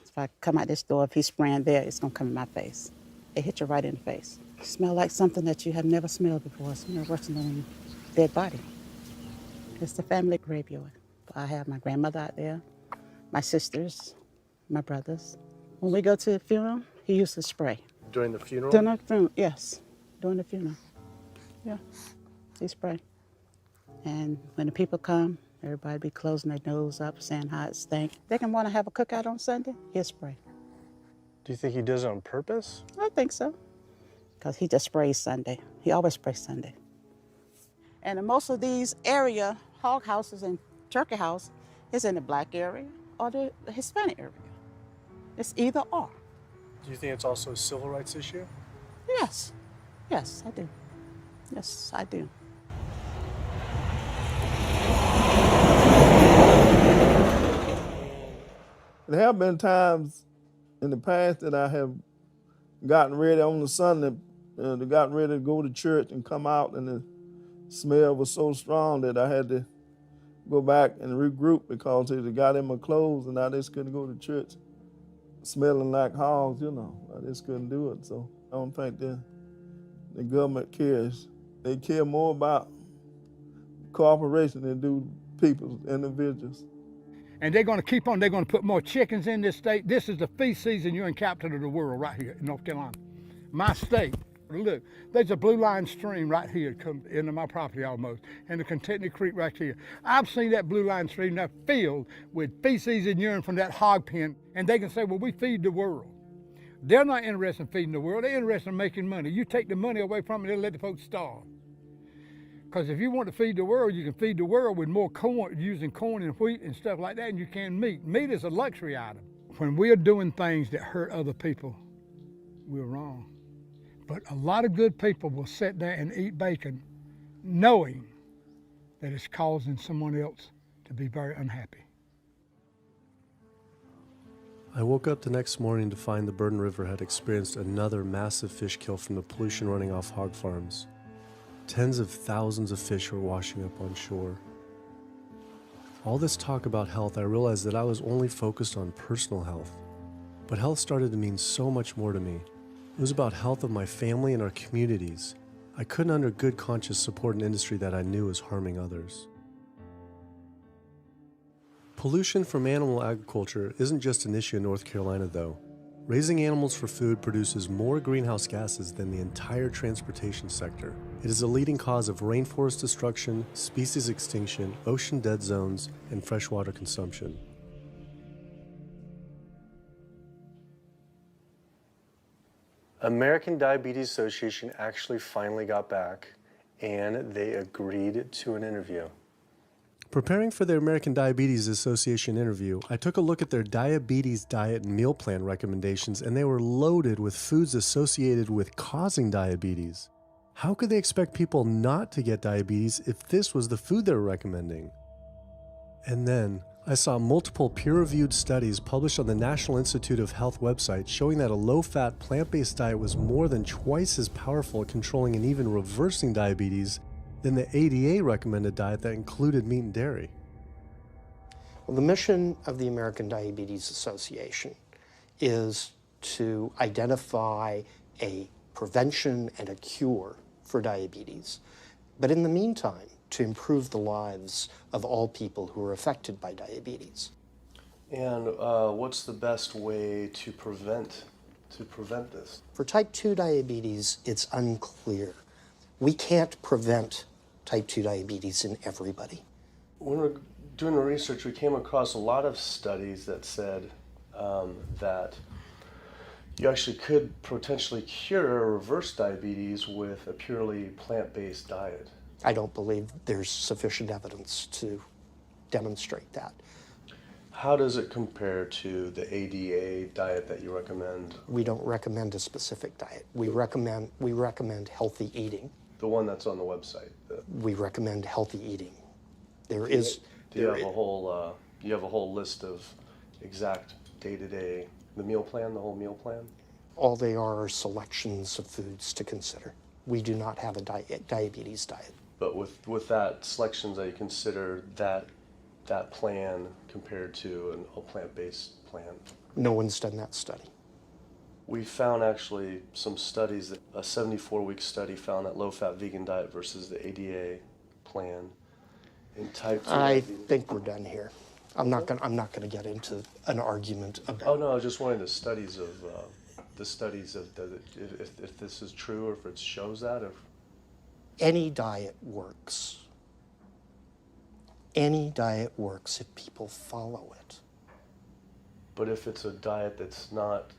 Speaker 17: If I come out this door, if he's spraying there, it's gonna come in my face. It hit you right in the face. It smells like something that you have never smelled before. It smells worse than a dead body. It's the family graveyard. I have my grandmother out there, my sisters, my brothers. When we go to the funeral, he used to spray.
Speaker 15: During the funeral?
Speaker 17: During the funeral, yes. During the funeral. Yeah, he spray. And when the people come, everybody be closing their nose up, saying how it stink. They can want to have a cookout on Sunday, he'll spray.
Speaker 15: Do you think he does it on purpose?
Speaker 17: I think so, because he just sprays Sunday. He always sprays Sunday. And in most of these area, hog houses and turkey house is in the black area or the Hispanic area. It's either or.
Speaker 15: Do you think it's also a civil rights issue?
Speaker 17: Yes, yes, I do. Yes, I do.
Speaker 6: There have been times in the past that I have gotten ready on the Sunday, gotten ready to go to church and come out, and the smell was so strong that I had to go back and regroup because it got in my clothes and I just couldn't go to church smelling like hogs, you know. I just couldn't do it. So I don't think the government cares. They care more about cooperation than do people, individuals.
Speaker 11: And they're going to keep on. They're going to put more chickens in this state. This is the feast season. You're in capital of the world right here in North Carolina. My state. Look, there's a blue line stream right here come into my property almost, and the Contentney Creek right here. I've seen that blue line stream now filled with feces and urine from that hog pen, and they can say, well, we feed the world. They're not interested in feeding the world. They're interested in making money. You take the money away from them, they'll let the folks starve. Because if you want to feed the world, you can feed the world with more corn, using corn and wheat and stuff like that, and you can meat. Meat is a luxury item. When we're doing things that hurt other people, we're wrong. But a lot of good people will sit there and eat bacon knowing that it's causing someone else to be very unhappy.
Speaker 2: I woke up the next morning to find the Burden River had experienced another massive fish kill from the pollution running off hog farms. Tens of thousands of fish were washing up on shore. All this talk about health, I realized that I was only focused on personal health. But health started to mean so much more to me. It was about health of my family and our communities. I couldn't under good conscience support an industry that I knew was harming others. Pollution from animal agriculture isn't just an issue in North Carolina, though. Raising animals for food produces more greenhouse gases than the entire transportation sector. It is a leading cause of rainforest destruction, species extinction, ocean dead zones, and freshwater consumption.
Speaker 15: American Diabetes Association actually finally got back and they agreed to an interview.
Speaker 2: Preparing for the American Diabetes Association interview, I took a look at their diabetes diet and meal plan recommendations, and they were loaded with foods associated with causing diabetes. How could they expect people not to get diabetes if this was the food they were recommending? And then I saw multiple peer-reviewed studies published on the National Institute of Health website showing that a low-fat, plant-based diet was more than twice as powerful at controlling and even reversing diabetes than the ADA recommended diet that included meat and dairy.
Speaker 14: Well, the mission of the American Diabetes Association is to identify a prevention and a cure for diabetes, but in the meantime, to improve the lives of all people who are affected by diabetes.
Speaker 15: And what's the best way to prevent this?
Speaker 14: For type 2 diabetes, it's unclear. We can't prevent type 2 diabetes in everybody.
Speaker 15: When we're doing the research, we came across a lot of studies that said that you actually could potentially cure or reverse diabetes with a purely plant-based diet.
Speaker 14: I don't believe there's sufficient evidence to demonstrate that.
Speaker 15: How does it compare to the ADA diet that you recommend?
Speaker 14: We don't recommend a specific diet. We recommend healthy eating.
Speaker 15: The one that's on the website.
Speaker 14: We recommend healthy eating.
Speaker 15: Do you have a whole list of exact day-to-day, the meal plan, the whole meal plan?
Speaker 14: All they are selections of foods to consider. We do not have a diabetes diet.
Speaker 15: But with that selections, that you consider that plan compared to a plant-based plan?
Speaker 14: No one's done that study.
Speaker 15: We found actually some studies, that a 74-week study found that low-fat vegan diet versus the ADA plan in type 2.
Speaker 14: I think we're done here. I'm not gonna get into an argument about.
Speaker 15: Oh no, I was just wondering the studies of if this is true or if it shows that.
Speaker 14: Any diet works. Any diet works if people follow it.
Speaker 15: But if it's a diet that's not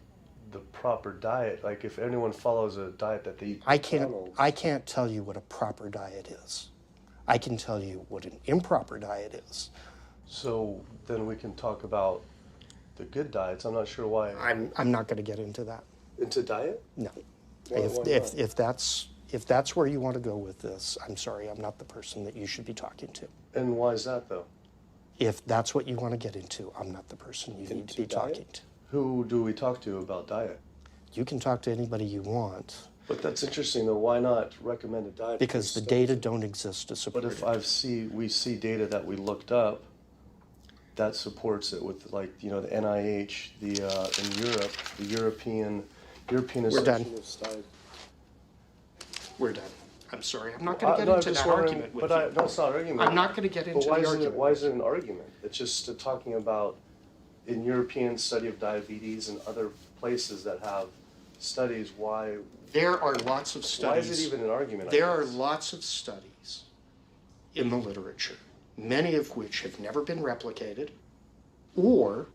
Speaker 15: the proper diet, like if anyone follows a diet that they eat
Speaker 14: I can't tell you what a proper diet is. I can tell you what an improper diet is.
Speaker 15: So then we can talk about the good diets. I'm not sure why.
Speaker 14: I'm not going to get into that.
Speaker 15: Into diet?
Speaker 14: No.
Speaker 15: Why not?
Speaker 14: If that's where you want to go with this, I'm sorry, I'm not the person that you should be talking to.
Speaker 15: And why is that though?
Speaker 14: If that's what you want to get into, I'm not the person you need to be talking to.
Speaker 15: Who do we talk to about diet?
Speaker 14: You can talk to anybody you want.
Speaker 15: But that's interesting though. Why not recommend a diet?
Speaker 14: Because the data don't exist to support it.
Speaker 15: But if we see data that we looked up that supports it with, like, you know, the NIH, in Europe, the European Association of Study.
Speaker 14: We're done. I'm sorry. I'm not going to get into that argument with you.
Speaker 15: No, it's not an argument.
Speaker 14: I'm not going to get into the argument.
Speaker 15: Why is it an argument? It's just talking about in European study of diabetes and other places that have studies, why...
Speaker 14: There are lots of studies.
Speaker 15: Why is it even an argument?
Speaker 14: There are lots of studies in the literature, many of which have never been replicated or,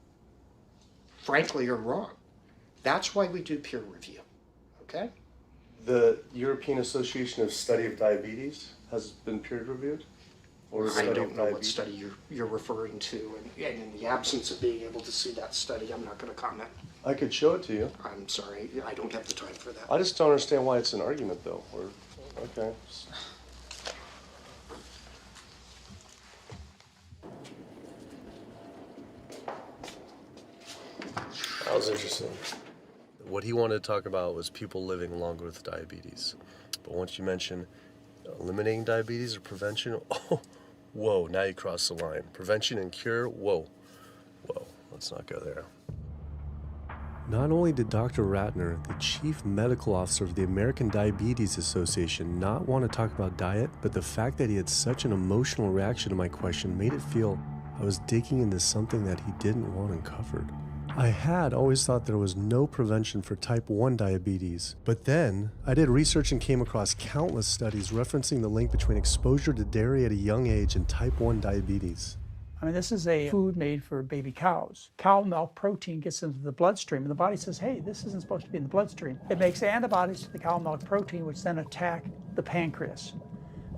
Speaker 14: frankly, are wrong. That's why we do peer review, okay?
Speaker 15: The European Association of Study of Diabetes has been peer reviewed? Or
Speaker 14: I don't know what study you're referring to, and in the absence of being able to see that study, I'm not going to comment.
Speaker 15: I could show it to you.
Speaker 14: I'm sorry, I don't have the time for that.
Speaker 15: I just don't understand why it's an argument, though. Okay. That was interesting. What he wanted to talk about was people living longer with diabetes. But once you mention eliminating diabetes or prevention, oh, whoa, now you cross the line. Prevention and cure, whoa, let's not go there.
Speaker 2: Not only did Dr. Ratner, the chief medical officer of the American Diabetes Association, not want to talk about diet, but the fact that he had such an emotional reaction to my question made it feel I was digging into something that he didn't want uncovered. I had always thought there was no prevention for type 1 diabetes, but then I did research and came across countless studies referencing the link between exposure to dairy at a young age and type 1 diabetes.
Speaker 18: I mean, this is a food made for baby cows. Cow milk protein gets into the bloodstream, and the body says, hey, this isn't supposed to be in the bloodstream. It makes antibodies to the cow milk protein, which then attack the pancreas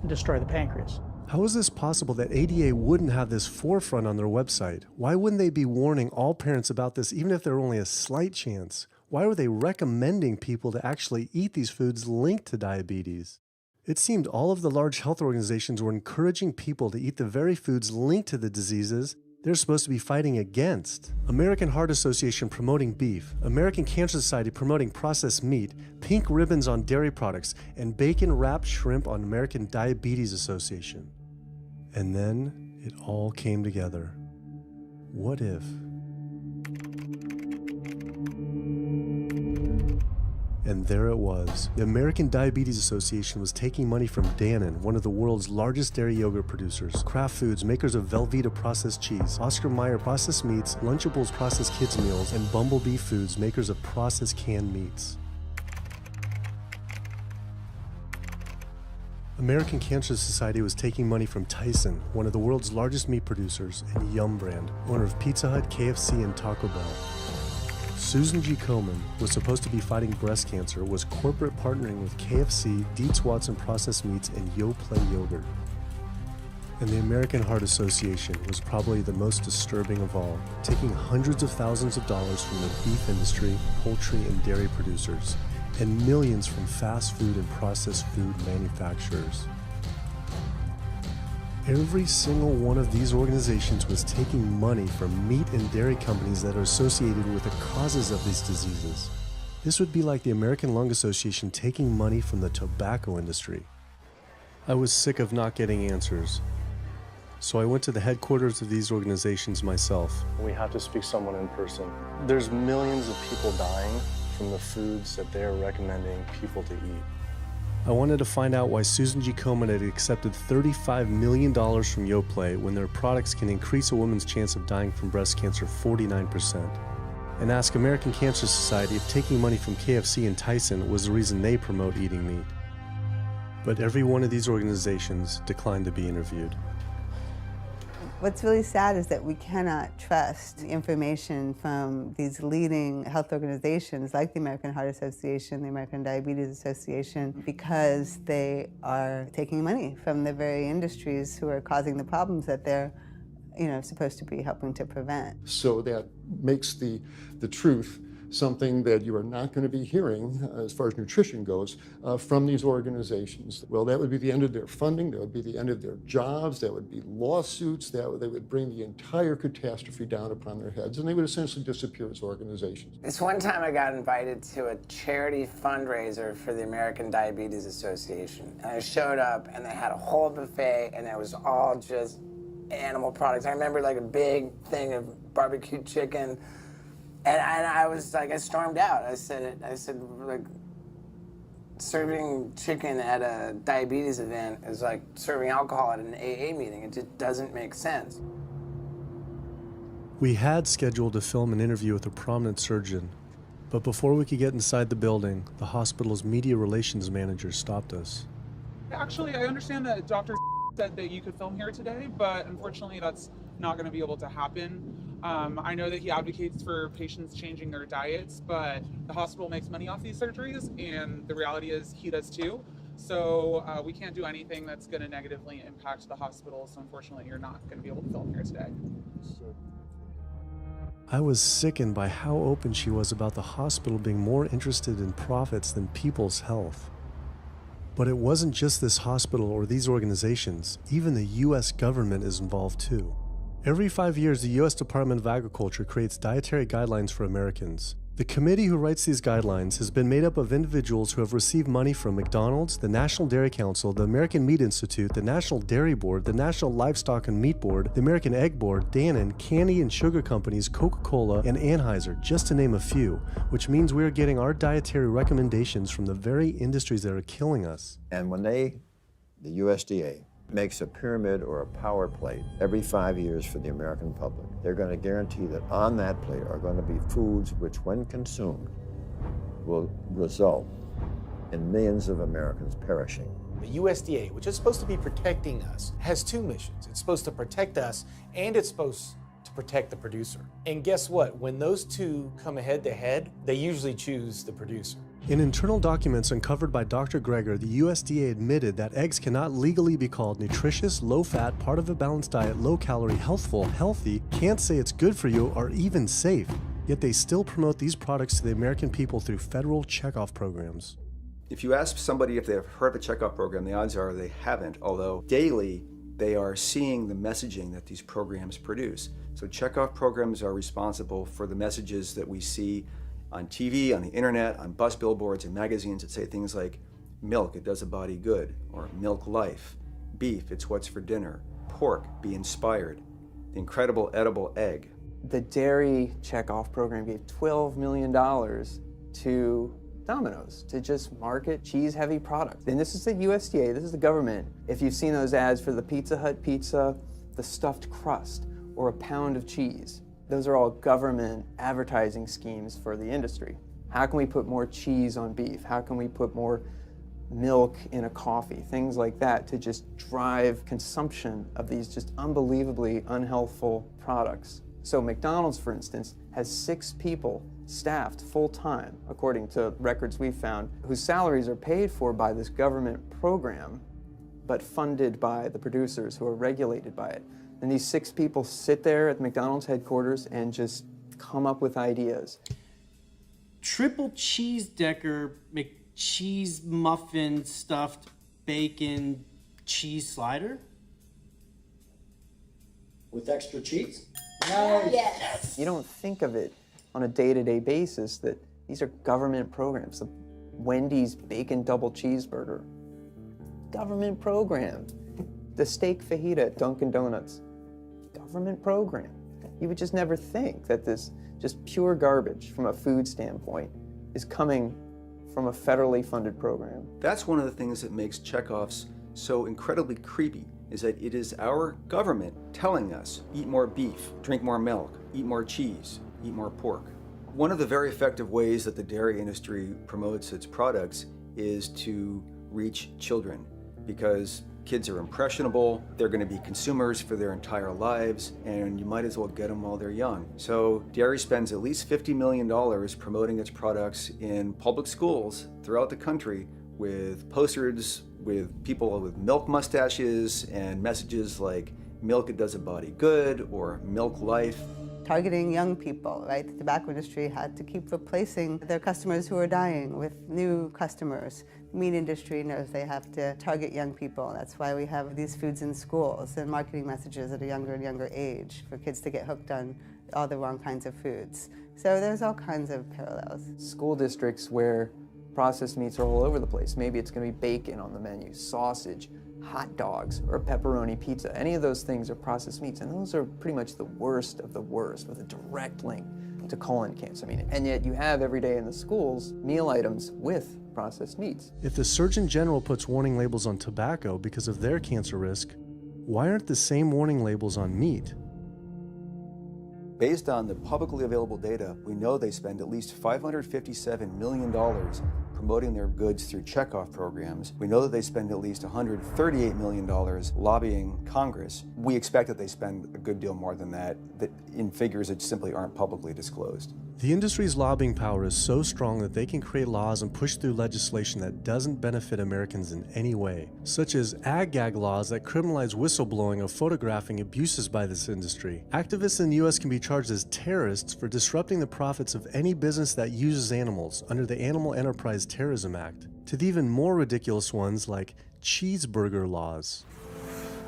Speaker 18: and destroy the pancreas.
Speaker 2: How is this possible that ADA wouldn't have this forefront on their website? Why wouldn't they be warning all parents about this, even if there were only a slight chance? Why were they recommending people to actually eat these foods linked to diabetes? It seemed all of the large health organizations were encouraging people to eat the very foods linked to the diseases they're supposed to be fighting against. American Heart Association promoting beef, American Cancer Society promoting processed meat, pink ribbons on dairy products, and bacon-wrapped shrimp on American Diabetes Association. And then it all came together. What if? And there it was. The American Diabetes Association was taking money from Dannon, one of the world's largest dairy yogurt producers, Kraft Foods, makers of Velveeta processed cheese, Oscar Mayer processed meats, Lunchables processed kids meals, and Bumblebee Foods, makers of processed canned meats. American Cancer Society was taking money from Tyson, one of the world's largest meat producers, and Yum Brand, owner of Pizza Hut, KFC, and Taco Bell. Susan G. Komen was supposed to be fighting breast cancer, was corporate partnering with KFC, Dietz Watson Processed Meats, and Yoplait Yogurt. And the American Heart Association was probably the most disturbing of all, taking hundreds of thousands of dollars from the beef industry, poultry, and dairy producers, and millions from fast food and processed food manufacturers. Every single one of these organizations was taking money from meat and dairy companies that are associated with the causes of these diseases. This would be like the American Lung Association taking money from the tobacco industry. I was sick of not getting answers, so I went to the headquarters of these organizations myself.
Speaker 15: We have to speak to someone in person. There's millions of people dying from the foods that they're recommending people to eat.
Speaker 2: I wanted to find out why Susan G. Komen had accepted $35 million from Yoplait when their products can increase a woman's chance of dying from breast cancer 49%. And ask American Cancer Society if taking money from KFC and Tyson was the reason they promote eating meat. but every one of these organizations declined to be interviewed.
Speaker 12: What's really sad is that we cannot trust information from these leading health organizations like the American Heart Association, the American Diabetes Association, because they are taking money from the very industries who are causing the problems that they're supposed to be helping to prevent.
Speaker 20: So that makes the truth something that you are not going to be hearing as far as nutrition goes from these organizations. Well, that would be the end of their funding, that would be the end of their jobs, that would be lawsuits, they would bring the entire catastrophe down upon their heads, and they would essentially disappear as organizations.
Speaker 21: This one time I got invited to a charity fundraiser for the American Diabetes Association, and I showed up and they had a whole buffet and it was all just animal products. I remember like a big thing of barbecue chicken. And I was like, I stormed out. I said, like, serving chicken at a diabetes event is like serving alcohol at an AA meeting. It just doesn't make sense.
Speaker 2: We had scheduled to film an interview with a prominent surgeon, but before we could get inside the building, the hospital's media relations manager stopped us.
Speaker 22: Actually, I understand that Dr. said that you could film here today, but unfortunately that's not going to be able to happen. I know that he advocates for patients changing their diets, but the hospital makes money off these surgeries, and the reality is he does too. So we can't do anything that's going to negatively impact the hospital, so unfortunately you're not going to be able to film here today.
Speaker 2: I was sickened by how open she was about the hospital being more interested in profits than people's health. But it wasn't just this hospital or these organizations. Even the US government is involved too. Every 5 years, the US Department of Agriculture creates dietary guidelines for Americans. The committee who writes these guidelines has been made up of individuals who have received money from McDonald's, the National Dairy Council, the American Meat Institute, the National Dairy Board, the National Livestock and Meat Board, the American Egg Board, Dannon, candy and sugar companies, Coca-Cola, and Anheuser, just to name a few, which means we are getting our dietary recommendations from the very industries that are killing us.
Speaker 25: And when the USDA, makes a pyramid or a power plate every 5 years for the American public, they're going to guarantee that on that plate are going to be foods which, when consumed, will result in millions of Americans perishing.
Speaker 26: The USDA, which is supposed to be protecting us, has two missions. It's supposed to protect us, and it's supposed to protect the producer. And guess what? When those two come head to head, they usually choose the producer.
Speaker 2: In internal documents uncovered by Dr. Greger, the USDA admitted that eggs cannot legally be called nutritious, low-fat, part of a balanced diet, low-calorie, healthful, healthy, can't say it's good for you, or even safe. Yet they still promote these products to the American people through federal checkoff programs.
Speaker 27: If you ask somebody if they've heard of the checkoff program, the odds are they haven't, although daily they are seeing the messaging that these programs produce. So checkoff programs are responsible for the messages that we see on TV, on the internet, on bus billboards and magazines that say things like, milk, it does a body good, or milk life, beef, it's what's for dinner, pork, be inspired, the incredible edible egg.
Speaker 28: The dairy checkoff program gave $12 million to Domino's to just market cheese-heavy products. And this is the USDA, this is the government. If you've seen those ads for the Pizza Hut pizza, the stuffed crust, or a pound of cheese, those are all government advertising schemes for the industry. How can we put more cheese on beef? How can we put more milk in a coffee? Things like that to just drive consumption of these just unbelievably unhealthful products. So McDonald's, for instance, has 6 people staffed full-time, according to records we found, whose salaries are paid for by this government program, but funded by the producers who are regulated by it. And these 6 people sit there at McDonald's headquarters and just come up with ideas.
Speaker 29: Triple cheese decker McCheese muffin stuffed bacon cheese slider?
Speaker 30: With extra cheese?
Speaker 29: Nice.
Speaker 30: Yes.
Speaker 28: You don't think of it on a day-to-day basis that these are government programs. The Wendy's bacon double cheeseburger, government program. The steak fajita at Dunkin' Donuts, government program. You would just never think that this just pure garbage from a food standpoint is coming from a federally funded program.
Speaker 27: That's one of the things that makes checkoffs so incredibly creepy, is that it is our government telling us, eat more beef, drink more milk, eat more cheese, eat more pork. One of the very effective ways that the dairy industry promotes its products is to reach children. because kids are impressionable, they're going to be consumers for their entire lives, and you might as well get them while they're young. So dairy spends at least $50 million promoting its products in public schools throughout the country with posters with people with milk mustaches and messages like milk does a body good or milk life.
Speaker 12: Targeting young people, right? The tobacco industry had to keep replacing their customers who are dying with new customers. The meat industry knows they have to target young people. That's why we have these foods in schools and marketing messages at a younger and younger age for kids to get hooked on all the wrong kinds of foods. So there's all kinds of parallels.
Speaker 28: School districts where processed meats are all over the place. Maybe it's going to be bacon on the menu, sausage, hot dogs, or a pepperoni pizza. Any of those things are processed meats, and those are pretty much the worst of the worst with a direct link to colon cancer. And yet you have every day in the schools meal items with processed meats.
Speaker 2: If the Surgeon General puts warning labels on tobacco because of their cancer risk, why aren't the same warning labels on meat?
Speaker 27: Based on the publicly available data, we know they spend at least $557 million promoting their goods through checkoff programs. We know that they spend at least $138 million lobbying Congress. We expect that they spend a good deal more than that in figures that simply aren't publicly disclosed.
Speaker 2: The industry's lobbying power is so strong that they can create laws and push through legislation that doesn't benefit Americans in any way, such as ag-gag laws that criminalize whistleblowing or photographing abuses by this industry. Activists in the U.S. can be charged as terrorists for disrupting the profits of any business that uses animals under the Animal Enterprise Terrorism Act, to the even more ridiculous ones like cheeseburger laws.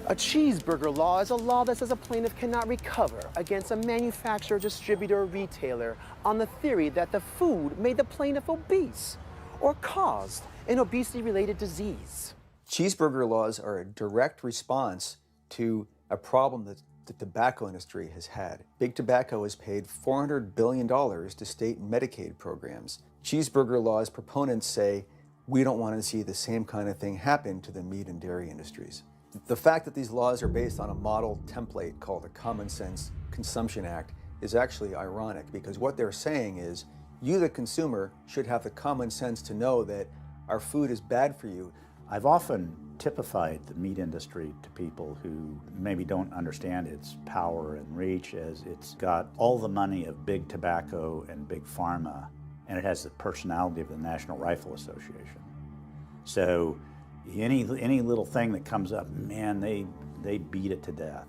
Speaker 1: A cheeseburger law is a law that says a plaintiff cannot recover against a manufacturer, distributor, or retailer on the theory that the food made the plaintiff obese or caused an obesity-related disease.
Speaker 27: Cheeseburger laws are a direct response to a problem that the tobacco industry has had. Big Tobacco has paid $400 billion to state Medicaid programs. Cheeseburger laws proponents say, we don't want to see the same kind of thing happen to the meat and dairy industries. The fact that these laws are based on a model template called the Common Sense Consumption Act is actually ironic, because what they're saying is you, the consumer, should have the common sense to know that our food is bad for you.
Speaker 8: I've often typified the meat industry to people who maybe don't understand its power and reach, as it's got all the money of big tobacco and big pharma, and it has the personality of the National Rifle Association. So any little thing that comes up, man, they beat it to death.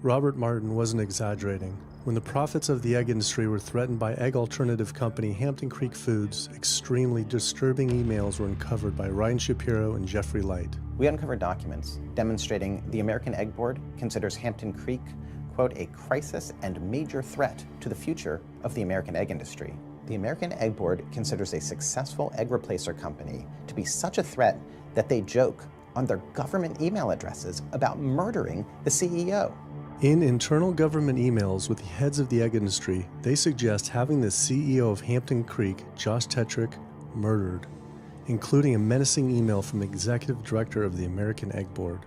Speaker 2: Robert Martin wasn't exaggerating. When the profits of the egg industry were threatened by egg alternative company Hampton Creek Foods, extremely disturbing emails were uncovered by Ryan Shapiro and Jeffrey Light.
Speaker 3: We uncovered documents demonstrating the American Egg Board considers Hampton Creek, quote, a crisis and major threat to the future of the American egg industry. The American Egg Board considers a successful egg replacer company to be such a threat that they joke on their government email addresses about murdering the CEO.
Speaker 2: In internal government emails with the heads of the egg industry, they suggest having the CEO of Hampton Creek, Josh Tetrick, murdered, including a menacing email from the executive director of the American Egg Board.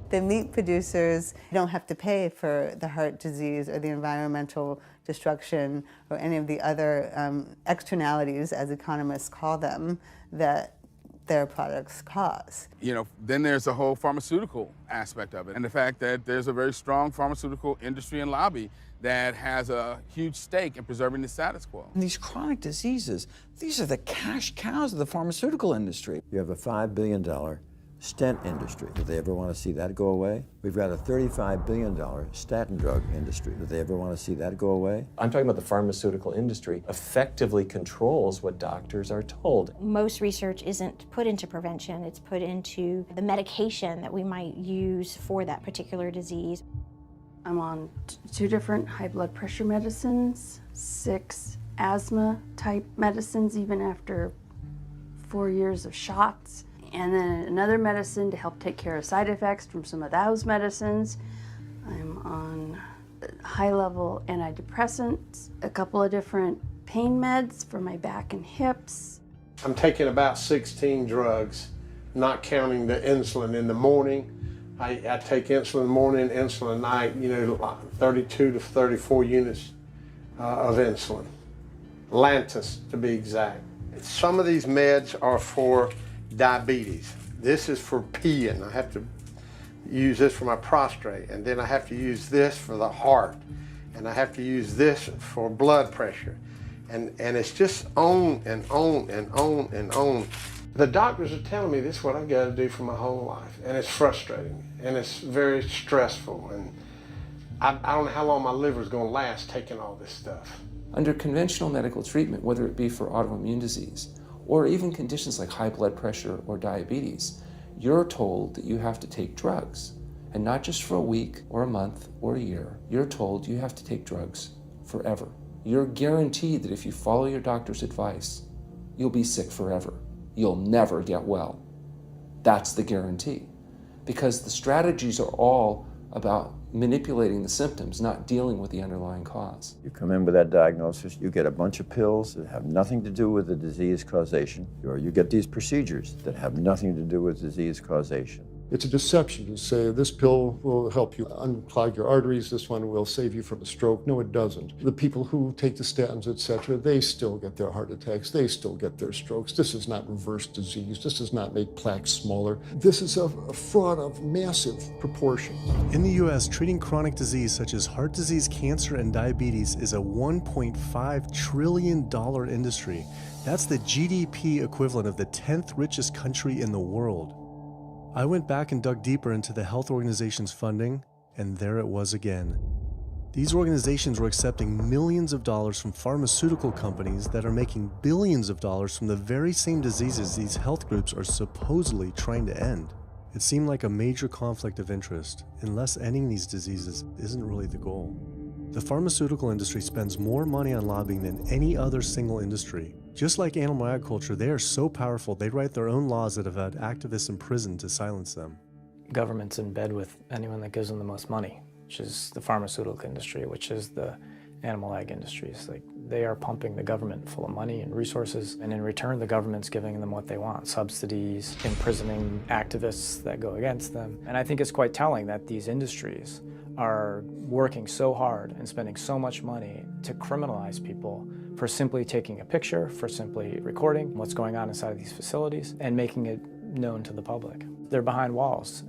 Speaker 12: The meat producers don't have to pay for the heart disease or the environmental destruction or any of the other externalities, as economists call them, that their products cause.
Speaker 4: You know, then there's the whole pharmaceutical aspect of it, and the fact that there's a very strong pharmaceutical industry and lobby that has a huge stake in preserving the status quo.
Speaker 5: And these chronic diseases, these are the cash cows of the pharmaceutical industry.
Speaker 25: You have a $5 billion stent industry. Do they ever want to see that go away? We've got a $35 billion statin drug industry. Do they ever want to see that go away?
Speaker 7: I'm talking about the pharmaceutical industry effectively controls what doctors are told.
Speaker 9: Most research isn't put into prevention, it's put into the medication that we might use for that particular disease.
Speaker 10: I'm on 2 different high blood pressure medicines, 6 asthma type medicines, even after 4 years of shots. And then another medicine to help take care of side effects from some of those medicines. I'm on high-level antidepressants, a couple of different pain meds for my back and hips.
Speaker 13: I'm taking about 16 drugs, not counting the insulin in the morning. I take insulin in the morning, insulin at night, 32 to 34 units of insulin. Lantus to be exact. Some of these meds are for diabetes. This is for peeing. I have to use this for my prostate, and then I have to use this for the heart, and I have to use this for blood pressure. And it's just on and on and on and on. The doctors are telling me this is what I've got to do for my whole life, and it's frustrating, and it's very stressful, and I don't know how long my liver's going to last taking all this stuff.
Speaker 6: Under conventional medical treatment, whether it be for autoimmune disease or even conditions like high blood pressure or diabetes, you're told that you have to take drugs, and not just for a week or a month or a year. You're told you have to take drugs forever. You're guaranteed that if you follow your doctor's advice, you'll be sick forever. You'll never get well. That's the guarantee. Because the strategies are all about manipulating the symptoms, not dealing with the underlying cause.
Speaker 25: You come in with that diagnosis, you get a bunch of pills that have nothing to do with the disease causation, or you get these procedures that have nothing to do with disease causation.
Speaker 20: It's a deception to say this pill will help you unclog your arteries, this one will save you from a stroke. No, it doesn't. The people who take the statins, etc., they still get their heart attacks, they still get their strokes. This does not reverse disease. This does not make plaques smaller. This is a fraud of massive proportions.
Speaker 2: In the US, treating chronic disease such as heart disease, cancer, and diabetes is a $1.5 trillion industry. That's the GDP equivalent of the 10th richest country in the world. I went back and dug deeper into the health organization's funding, and there it was again. These organizations were accepting millions of dollars from pharmaceutical companies that are making billions of dollars from the very same diseases these health groups are supposedly trying to end. It seemed like a major conflict of interest, unless ending these diseases isn't really the goal. The pharmaceutical industry spends more money on lobbying than any other single industry. Just like animal agriculture, they are so powerful they write their own laws that have had activists imprisoned to silence them.
Speaker 11: Government's in bed with anyone that gives them the most money, which is the pharmaceutical industry, which is the animal ag industries. Like, they are pumping the government full of money and resources, and in return the government's giving them what they want: subsidies, imprisoning activists that go against them. And I think it's quite telling that these industries are working so hard and spending so much money to criminalize people for simply taking a picture, for simply recording what's going on inside of these facilities and making it known to the public. They're behind walls,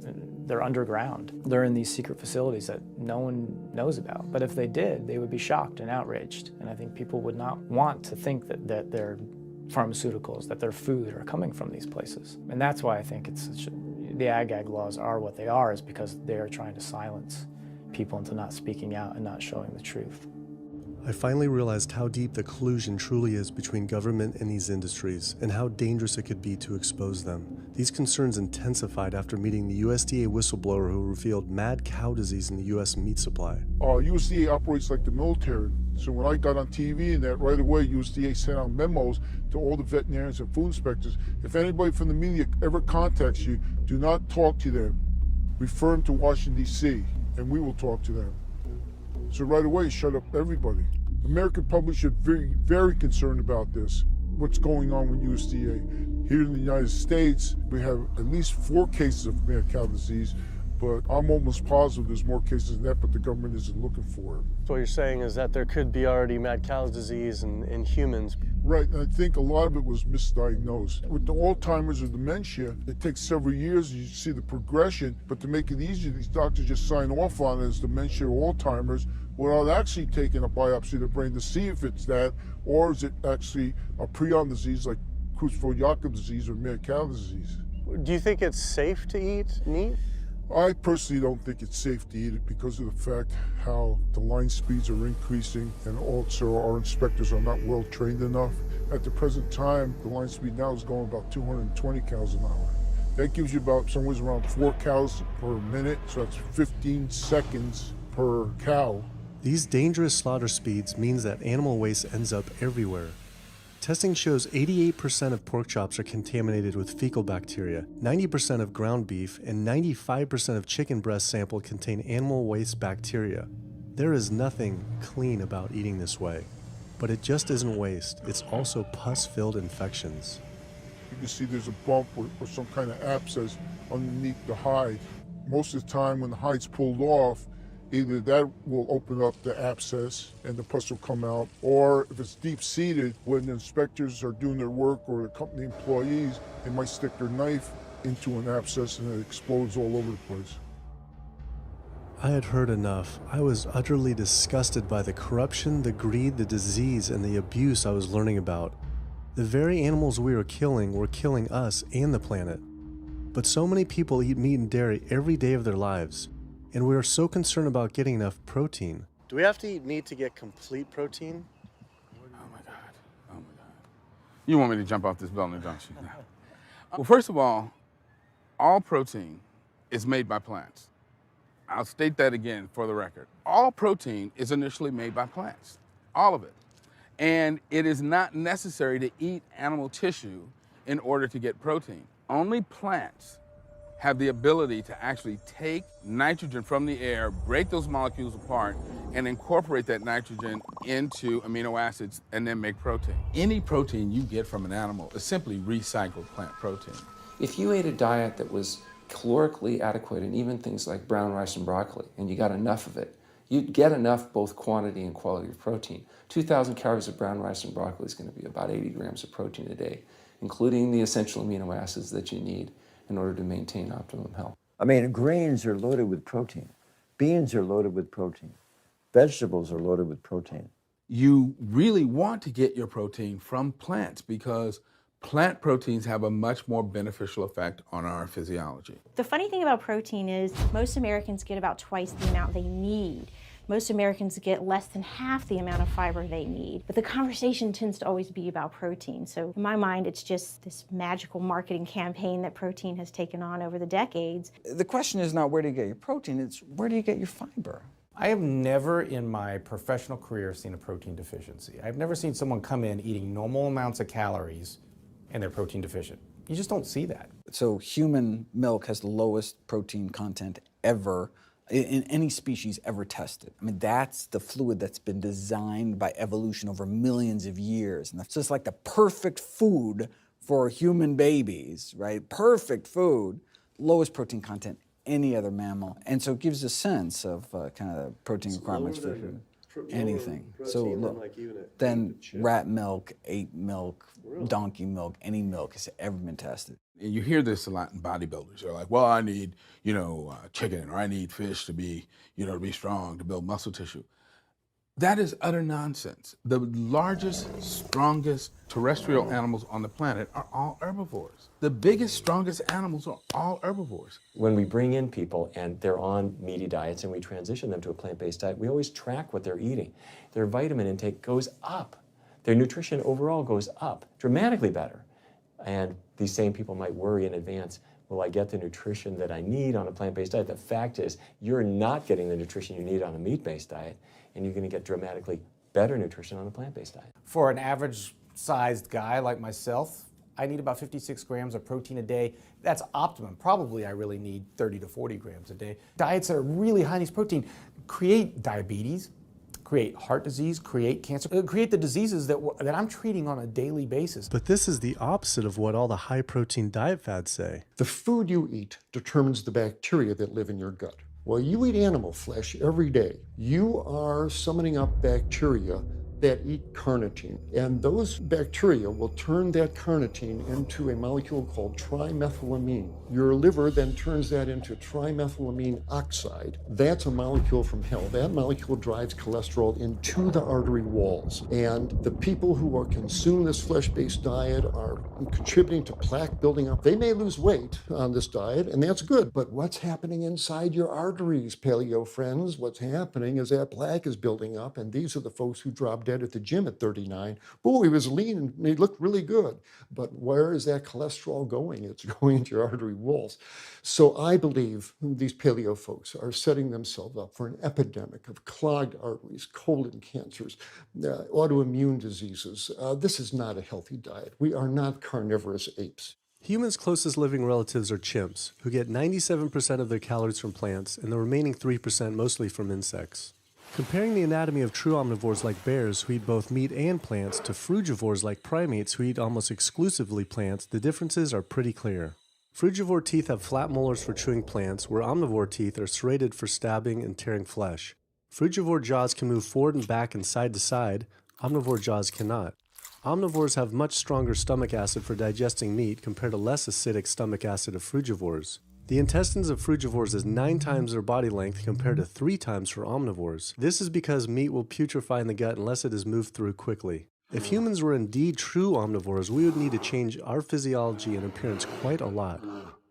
Speaker 11: they're underground, they're in these secret facilities that no one knows about. But if they did, they would be shocked and outraged. And I think people would not want to think that their pharmaceuticals, that their food are coming from these places. And that's why I think the ag laws are what they are, is because they are trying to silence people into not speaking out and not showing the truth.
Speaker 2: I finally realized how deep the collusion truly is between government and these industries, and how dangerous it could be to expose them. These concerns intensified after meeting the USDA whistleblower who revealed mad cow disease in the US meat supply.
Speaker 14: USDA operates like the military. So when I got on TV and that, right away USDA sent out memos to all the veterinarians and food inspectors. If anybody from the media ever contacts you, do not talk to them. Refer them to Washington, D.C., and we will talk to them. So right away, shut up everybody. American public should be very concerned about this, what's going on with USDA. Here in the United States, we have at least 4 cases of mad cow disease, but I'm almost positive there's more cases than that, but the government isn't looking for it.
Speaker 15: So what you're saying is that there could be already mad cow disease in humans.
Speaker 14: Right, and I think a lot of it was misdiagnosed. With the Alzheimer's or dementia, it takes several years, you see the progression, but to make it easier, these doctors just sign off on it as dementia or Alzheimer's without actually taking a biopsy of the brain to see if it's that, or is it actually a prion disease like Creutzfeldt-Jakob disease or mad cow disease.
Speaker 15: Do you think it's safe to eat meat?
Speaker 14: I personally don't think it's safe to eat it because of the fact how the line speeds are increasing, and also our inspectors are not well trained enough. At the present time, the line speed now is going about 220 cows an hour. That gives you about somewhere around 4 cows per minute, so that's 15 seconds per cow.
Speaker 2: These dangerous slaughter speeds means that animal waste ends up everywhere. Testing shows 88% of pork chops are contaminated with fecal bacteria, 90% of ground beef, and 95% of chicken breast sample contain animal waste bacteria. There is nothing clean about eating this way. But it just isn't waste, it's also pus-filled infections.
Speaker 14: You can see there's a bump or some kind of abscess underneath the hide. Most of the time when the hide's pulled off, Either that will open up the abscess and the pus will come out, or if it's deep-seated, when the inspectors are doing their work or the company employees, they might stick their knife into an abscess and it explodes all over the place.
Speaker 2: I had heard enough. I was utterly disgusted by the corruption, the greed, the disease, and the abuse I was learning about. The very animals we were killing us and the planet. But so many people eat meat and dairy every day of their lives, and we are so concerned about getting enough protein.
Speaker 15: Do we have to eat meat to get complete protein?
Speaker 4: Oh my God. You want me to jump off this building, don't you? Well, first of all protein is made by plants. I'll state that again for the record. All protein is initially made by plants, all of it. And it is not necessary to eat animal tissue in order to get protein. Only plants have the ability to actually take nitrogen from the air, break those molecules apart, and incorporate that nitrogen into amino acids and then make protein. Any protein you get from an animal is simply recycled plant protein.
Speaker 6: If you ate a diet that was calorically adequate, and even things like brown rice and broccoli, and you got enough of it, you'd get enough both quantity and quality of protein. 2,000 calories of brown rice and broccoli is going to be about 80 grams of protein a day, including the essential amino acids that you need in order to maintain optimum health.
Speaker 25: I mean, grains are loaded with protein. Beans are loaded with protein. Vegetables are loaded with protein.
Speaker 4: You really want to get your protein from plants because plant proteins have a much more beneficial effect on our physiology.
Speaker 9: The funny thing about protein is most Americans get about twice the amount they need. Most Americans get less than half the amount of fiber they need. But the conversation tends to always be about protein. So in my mind, it's just this magical marketing campaign that protein has taken on over the decades.
Speaker 5: The question is not where do you get your protein, it's where do you get your fiber?
Speaker 16: I have never in my professional career seen a protein deficiency. I've never seen someone come in eating normal amounts of calories and they're protein deficient. You just don't see that.
Speaker 5: So human milk has the lowest protein content ever in any species ever tested. I mean, that's the fluid that's been designed by evolution over millions of years. And that's just like the perfect food for human babies, right? Perfect food, lowest protein content any other mammal. And so it gives a sense of kind of protein requirements for food. Anything. So look, then rat milk, ape milk, donkey milk, any milk has ever been tested.
Speaker 4: And you hear this a lot in bodybuilders. They're like, well, I need, chicken, or I need fish to be, to be strong, to build muscle tissue. That is utter nonsense. The largest, strongest terrestrial animals on the planet are all herbivores. The biggest, strongest animals are all herbivores.
Speaker 7: When we bring in people and they're on meaty diets and we transition them to a plant-based diet, we always track what they're eating. Their vitamin intake goes up. Their nutrition overall goes up, dramatically better. And these same people might worry in advance, will I get the nutrition that I need on a plant-based diet? The fact is, you're not getting the nutrition you need on a meat-based diet, and you're going to get dramatically better nutrition on a plant-based diet.
Speaker 16: For an average-sized guy like myself, I need about 56 grams of protein a day. That's optimum. Probably I really need 30 to 40 grams a day. Diets that are really high in these protein create diabetes, create heart disease, create cancer, create the diseases that I'm treating on a daily basis.
Speaker 2: But this is the opposite of what all the high-protein diet fads say.
Speaker 20: The food you eat determines the bacteria that live in your gut. Well, you eat animal flesh every day. You are summoning up bacteria that eat carnitine. And those bacteria will turn that carnitine into a molecule called trimethylamine. Your liver then turns that into trimethylamine oxide. That's a molecule from hell. That molecule drives cholesterol into the artery walls. And the people who are consuming this flesh-based diet are contributing to plaque building up. They may lose weight on this diet, and that's good. But what's happening inside your arteries, paleo friends? What's happening is that plaque is building up, and these are the folks who dropped dead at the gym at 39. Boy, he was lean and he looked really good. But where is that cholesterol going? It's going into your artery walls. So I believe these paleo folks are setting themselves up for an epidemic of clogged arteries, colon cancers, autoimmune diseases. This is not a healthy diet. We are not carnivorous apes.
Speaker 2: Humans' closest living relatives are chimps, who get 97% of their calories from plants and the remaining 3% mostly from insects. Comparing the anatomy of true omnivores like bears, who eat both meat and plants, to frugivores like primates who eat almost exclusively plants, the differences are pretty clear. Frugivore teeth have flat molars for chewing plants, where omnivore teeth are serrated for stabbing and tearing flesh. Frugivore jaws can move forward and back and side to side. Omnivore jaws cannot. Omnivores have much stronger stomach acid for digesting meat compared to less acidic stomach acid of frugivores. The intestines of frugivores is 9 times their body length compared to 3 times for omnivores. This is because meat will putrefy in the gut unless it is moved through quickly. If humans were indeed true omnivores, we would need to change our physiology and appearance quite a lot.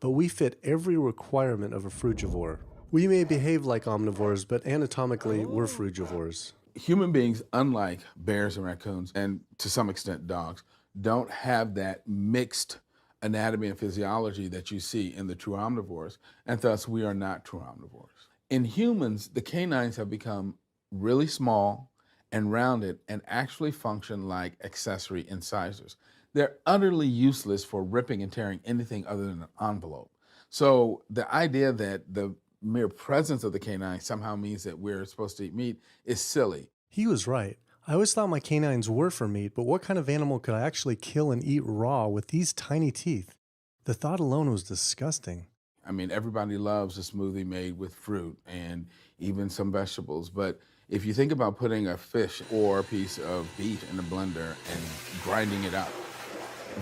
Speaker 2: But we fit every requirement of a frugivore. We may behave like omnivores, but anatomically, we're frugivores.
Speaker 4: Human beings, unlike bears and raccoons, and to some extent dogs, don't have that mixed anatomy and physiology that you see in the true omnivores, and thus we are not true omnivores. In humans, the canines have become really small and rounded and actually function like accessory incisors. They're utterly useless for ripping and tearing anything other than an envelope. So the idea that the mere presence of the canine somehow means that we're supposed to eat meat is silly.
Speaker 2: He was right. I always thought my canines were for meat, but what kind of animal could I actually kill and eat raw with these tiny teeth? The thought alone was disgusting.
Speaker 4: I mean, everybody loves a smoothie made with fruit and even some vegetables, but if you think about putting a fish or a piece of beef in a blender and grinding it up,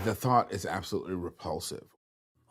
Speaker 4: the thought is absolutely repulsive.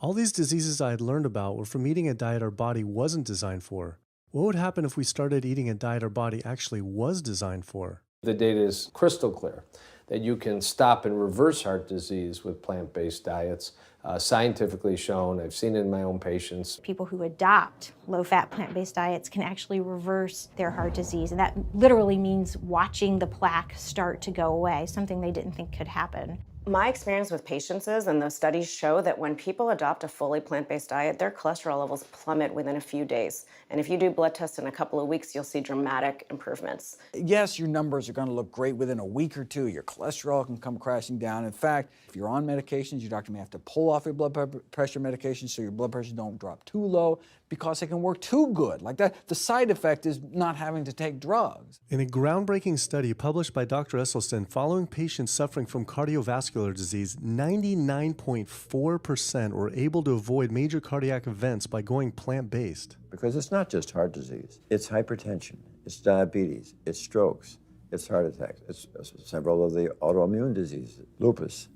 Speaker 2: All these diseases I had learned about were from eating a diet our body wasn't designed for. What would happen if we started eating a diet our body actually was designed for?
Speaker 17: The data is crystal clear that you can stop and reverse heart disease with plant-based diets, scientifically shown. I've seen it in my own patients.
Speaker 9: People who adopt low-fat plant-based diets can actually reverse their heart disease, and that literally means watching the plaque start to go away, something they didn't think could happen.
Speaker 18: My experience with patients is, and those studies show, that when people adopt a fully plant-based diet, their cholesterol levels plummet within a few days. And if you do blood tests in a couple of weeks, you'll see dramatic improvements.
Speaker 5: Yes, your numbers are going to look great within a week or two. Your cholesterol can come crashing down. In fact, if you're on medications, your doctor may have to pull off your blood pressure medications so your blood pressure don't drop too low because it can work too good. Like that, the side effect is not having to take drugs.
Speaker 2: In a groundbreaking study published by Dr. Esselstyn following patients suffering from cardiovascular disease, 99.4% were able to avoid major cardiac events by going plant-based.
Speaker 25: Because it's not just heart disease. It's hypertension, it's diabetes, it's strokes, it's heart attacks, it's several of the autoimmune diseases, lupus,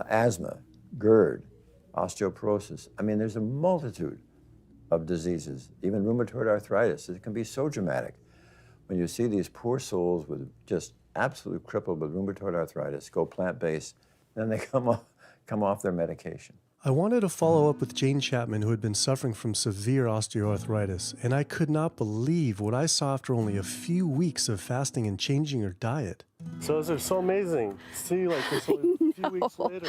Speaker 25: asthma, GERD, osteoporosis. I mean, there's a multitude of diseases, even rheumatoid arthritis. It can be so dramatic. When you see these poor souls with just absolutely crippled with rheumatoid arthritis go plant-based, then they come off their medication.
Speaker 2: I wanted to follow up with Jane Chapman, who had been suffering from severe osteoarthritis, and I could not believe what I saw after only a few weeks of fasting and changing her diet.
Speaker 19: So it's so amazing to see like this only a few weeks later.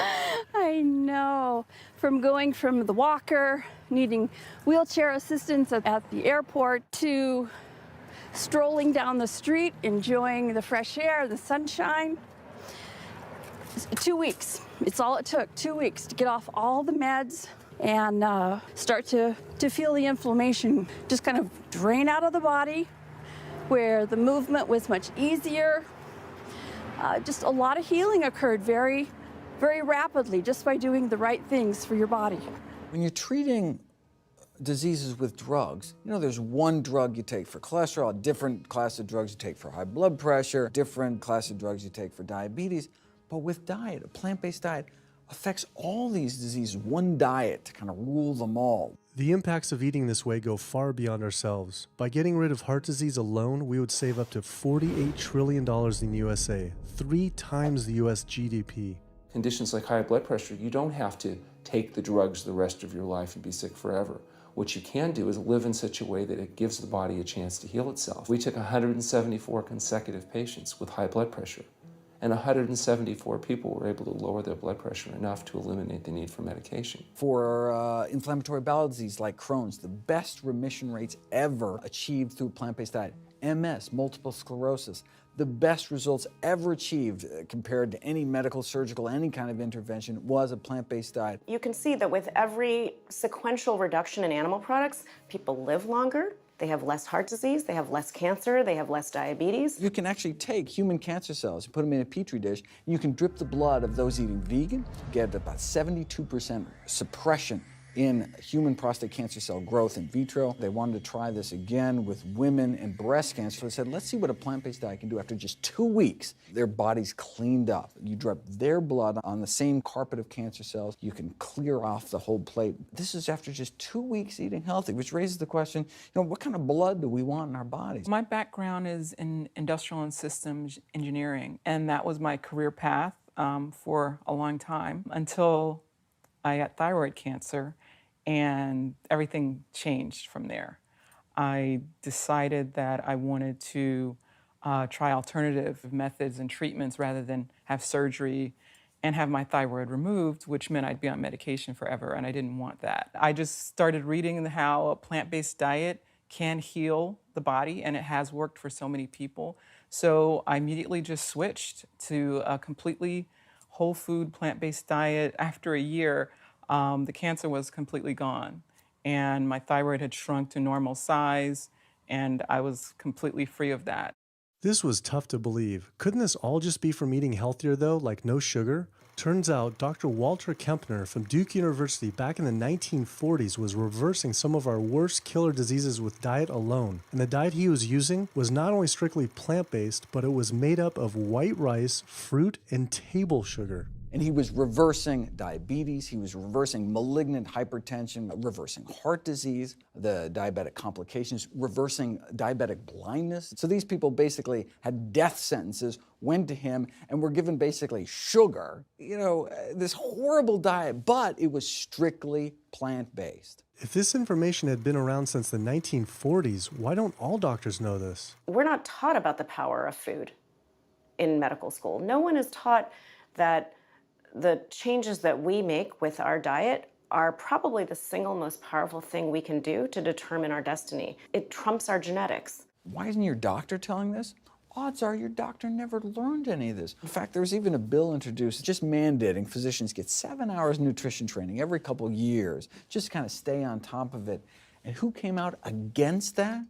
Speaker 10: I know. From going from the walker, needing wheelchair assistance at the airport, to strolling down the street, enjoying the fresh air, the sunshine. 2 weeks. It's all it took, 2 weeks to get off all the meds and start to feel the inflammation just kind of drain out of the body, where the movement was much easier. Just a lot of healing occurred very, very rapidly just by doing the right things for your body.
Speaker 5: When you're treating diseases with drugs, you know, there's one drug you take for cholesterol, a different class of drugs you take for high blood pressure, different class of drugs you take for diabetes. But with diet, a plant-based diet affects all these diseases, one diet to kind of rule them all.
Speaker 2: The impacts of eating this way go far beyond ourselves. By getting rid of heart disease alone, we would save up to $48 trillion in the USA, 3 times the US GDP.
Speaker 6: Conditions like high blood pressure, you don't have to take the drugs the rest of your life and be sick forever. What you can do is live in such a way that it gives the body a chance to heal itself. We took 174 consecutive patients with high blood pressure, and 174 people were able to lower their blood pressure enough to eliminate the need for medication.
Speaker 5: For inflammatory bowel disease like Crohn's, the best remission rates ever achieved through a plant-based diet. MS, multiple sclerosis, the best results ever achieved compared to any medical, surgical, any kind of intervention was a plant-based diet.
Speaker 18: You can see that with every sequential reduction in animal products, people live longer, they have less heart disease, they have less cancer, they have less diabetes.
Speaker 5: You can actually take human cancer cells, put them in a petri dish, and you can drip the blood of those eating vegan, get about 72% suppression in human prostate cancer cell growth in vitro. They wanted to try this again with women and breast cancer. So they said, let's see what a plant-based diet can do. After just 2 weeks, their bodies cleaned up. You drop their blood on the same carpet of cancer cells. You can clear off the whole plate. This is after just 2 weeks eating healthy, which raises the question, what kind of blood do we want in our bodies?
Speaker 1: My background is in industrial and systems engineering, and that was my career path for a long time until I got thyroid cancer, and everything changed from there. I decided that I wanted to try alternative methods and treatments rather than have surgery and have my thyroid removed, which meant I'd be on medication forever, and I didn't want that. I just started reading how a plant-based diet can heal the body, and it has worked for so many people. So I immediately just switched to a completely whole food plant-based diet. After a year, the cancer was completely gone, and my thyroid had shrunk to normal size, and I was completely free of that.
Speaker 2: This was tough to believe. Couldn't this all just be from eating healthier though, like no sugar? Turns out Dr. Walter Kempner from Duke University back in the 1940s was reversing some of our worst killer diseases with diet alone. And the diet he was using was not only strictly plant-based, but it was made up of white rice, fruit, and table sugar.
Speaker 5: And he was reversing diabetes, he was reversing malignant hypertension, reversing heart disease, the diabetic complications, reversing diabetic blindness. So these people basically had death sentences, went to him, and were given basically sugar, this horrible diet, but it was strictly plant-based.
Speaker 2: If this information had been around since the 1940s, why don't all doctors know this?
Speaker 18: We're not taught about the power of food in medical school. No one is taught that the changes that we make with our diet are probably the single most powerful thing we can do to determine our destiny. It trumps our genetics.
Speaker 5: Why isn't your doctor telling this? Odds are your doctor never learned any of this. In fact, there was even a bill introduced just mandating physicians get 7 hours nutrition training every couple years, just to kind of stay on top of it. And who came out against that?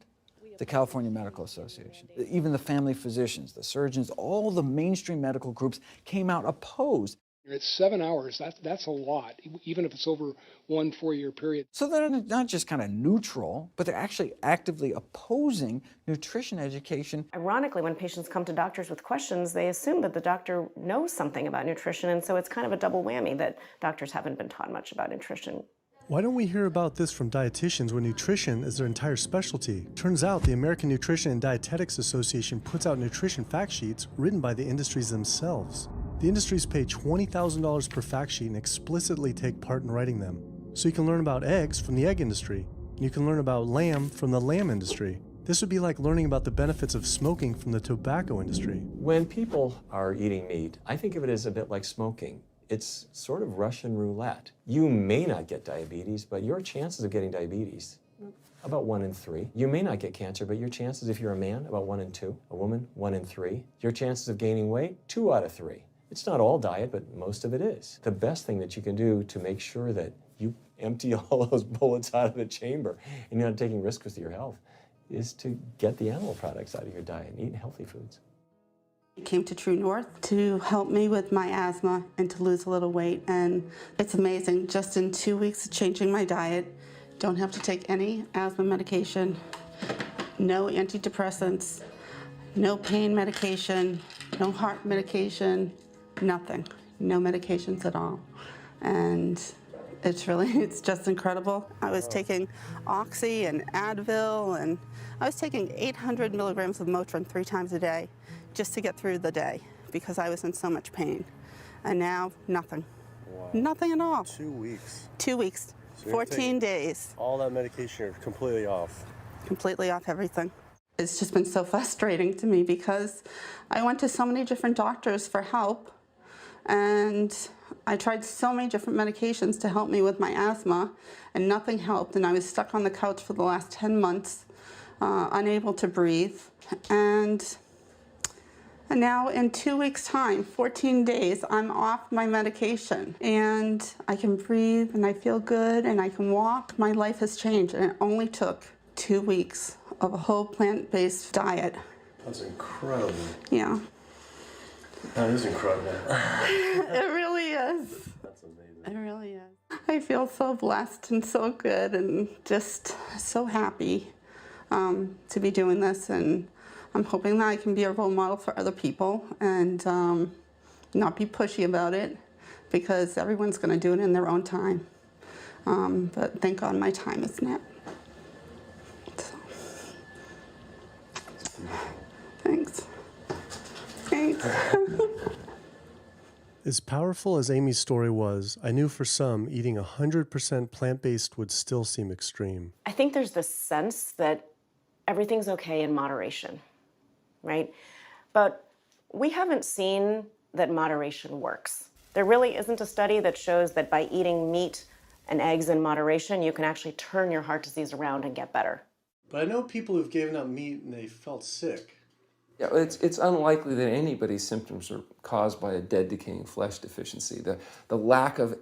Speaker 5: The California Medical Association. Even the family physicians, the surgeons, all the mainstream medical groups came out opposed.
Speaker 21: It's 7 hours, that's a lot, even if it's over 1 4-year period.
Speaker 5: So they're not just kind of neutral, but they're actually actively opposing nutrition education.
Speaker 18: Ironically, when patients come to doctors with questions, they assume that the doctor knows something about nutrition, and so it's kind of a double whammy that doctors haven't been taught much about nutrition.
Speaker 2: Why don't we hear about this from dietitians when nutrition is their entire specialty? Turns out the American Nutrition and Dietetics Association puts out nutrition fact sheets written by the industries themselves. The industries pay $20,000 per fact sheet and explicitly take part in writing them. So you can learn about eggs from the egg industry, and you can learn about lamb from the lamb industry. This would be like learning about the benefits of smoking from the tobacco industry.
Speaker 7: When people are eating meat, I think of it as a bit like smoking. It's sort of Russian roulette. You may not get diabetes, but your chances of getting diabetes, about 1 in 3. You may not get cancer, but your chances, if you're a man, about 1 in 2. A woman, 1 in 3. Your chances of gaining weight, 2 out of 3. It's not all diet, but most of it is. The best thing that you can do to make sure that you empty all those bullets out of the chamber and you're not taking risks with your health is to get the animal products out of your diet and eat healthy foods.
Speaker 22: I came to True North to help me with my asthma and to lose a little weight, and it's amazing. Just in 2 weeks of changing my diet, don't have to take any asthma medication, no antidepressants, no pain medication, no heart medication, nothing, no medications at all. And it's just incredible. I was taking Oxy and Advil, and I was taking 800 milligrams of Motrin 3 times a day just to get through the day because I was in so much pain. And now, nothing.
Speaker 19: Wow.
Speaker 22: Nothing at all.
Speaker 19: 2 weeks.
Speaker 22: 2 weeks,
Speaker 19: So
Speaker 22: 14 days.
Speaker 19: All that medication, you're completely off.
Speaker 22: Completely off everything. It's just been so frustrating to me because I went to so many different doctors for help, and I tried so many different medications to help me with my asthma, and nothing helped, and I was stuck on the couch for the last 10 months, unable to breathe. And now in 2 weeks' time, 14 days, I'm off my medication, and I can breathe, and I feel good, and I can walk. My life has changed, and it only took 2 weeks of a whole plant-based diet.
Speaker 19: That's incredible.
Speaker 22: Yeah.
Speaker 19: That is incredible.
Speaker 22: It really is.
Speaker 15: That's amazing.
Speaker 22: It really is. I feel so blessed and so good and just so happy to be doing this, and I'm hoping that I can be a role model for other people and not be pushy about it, because everyone's going to do it in their own time. But thank God my time is now. So. Thanks. Thanks.
Speaker 2: As powerful as Amy's story was, I knew for some, eating 100% plant-based would still seem extreme.
Speaker 18: I think there's this sense that everything's okay in moderation, right? But we haven't seen that moderation works. There really isn't a study that shows that by eating meat and eggs in moderation, you can actually turn your heart disease around and get better.
Speaker 2: But I know people who've given up meat and they felt sick.
Speaker 6: Yeah, it's unlikely that anybody's symptoms are caused by a dead, decaying flesh deficiency. The lack of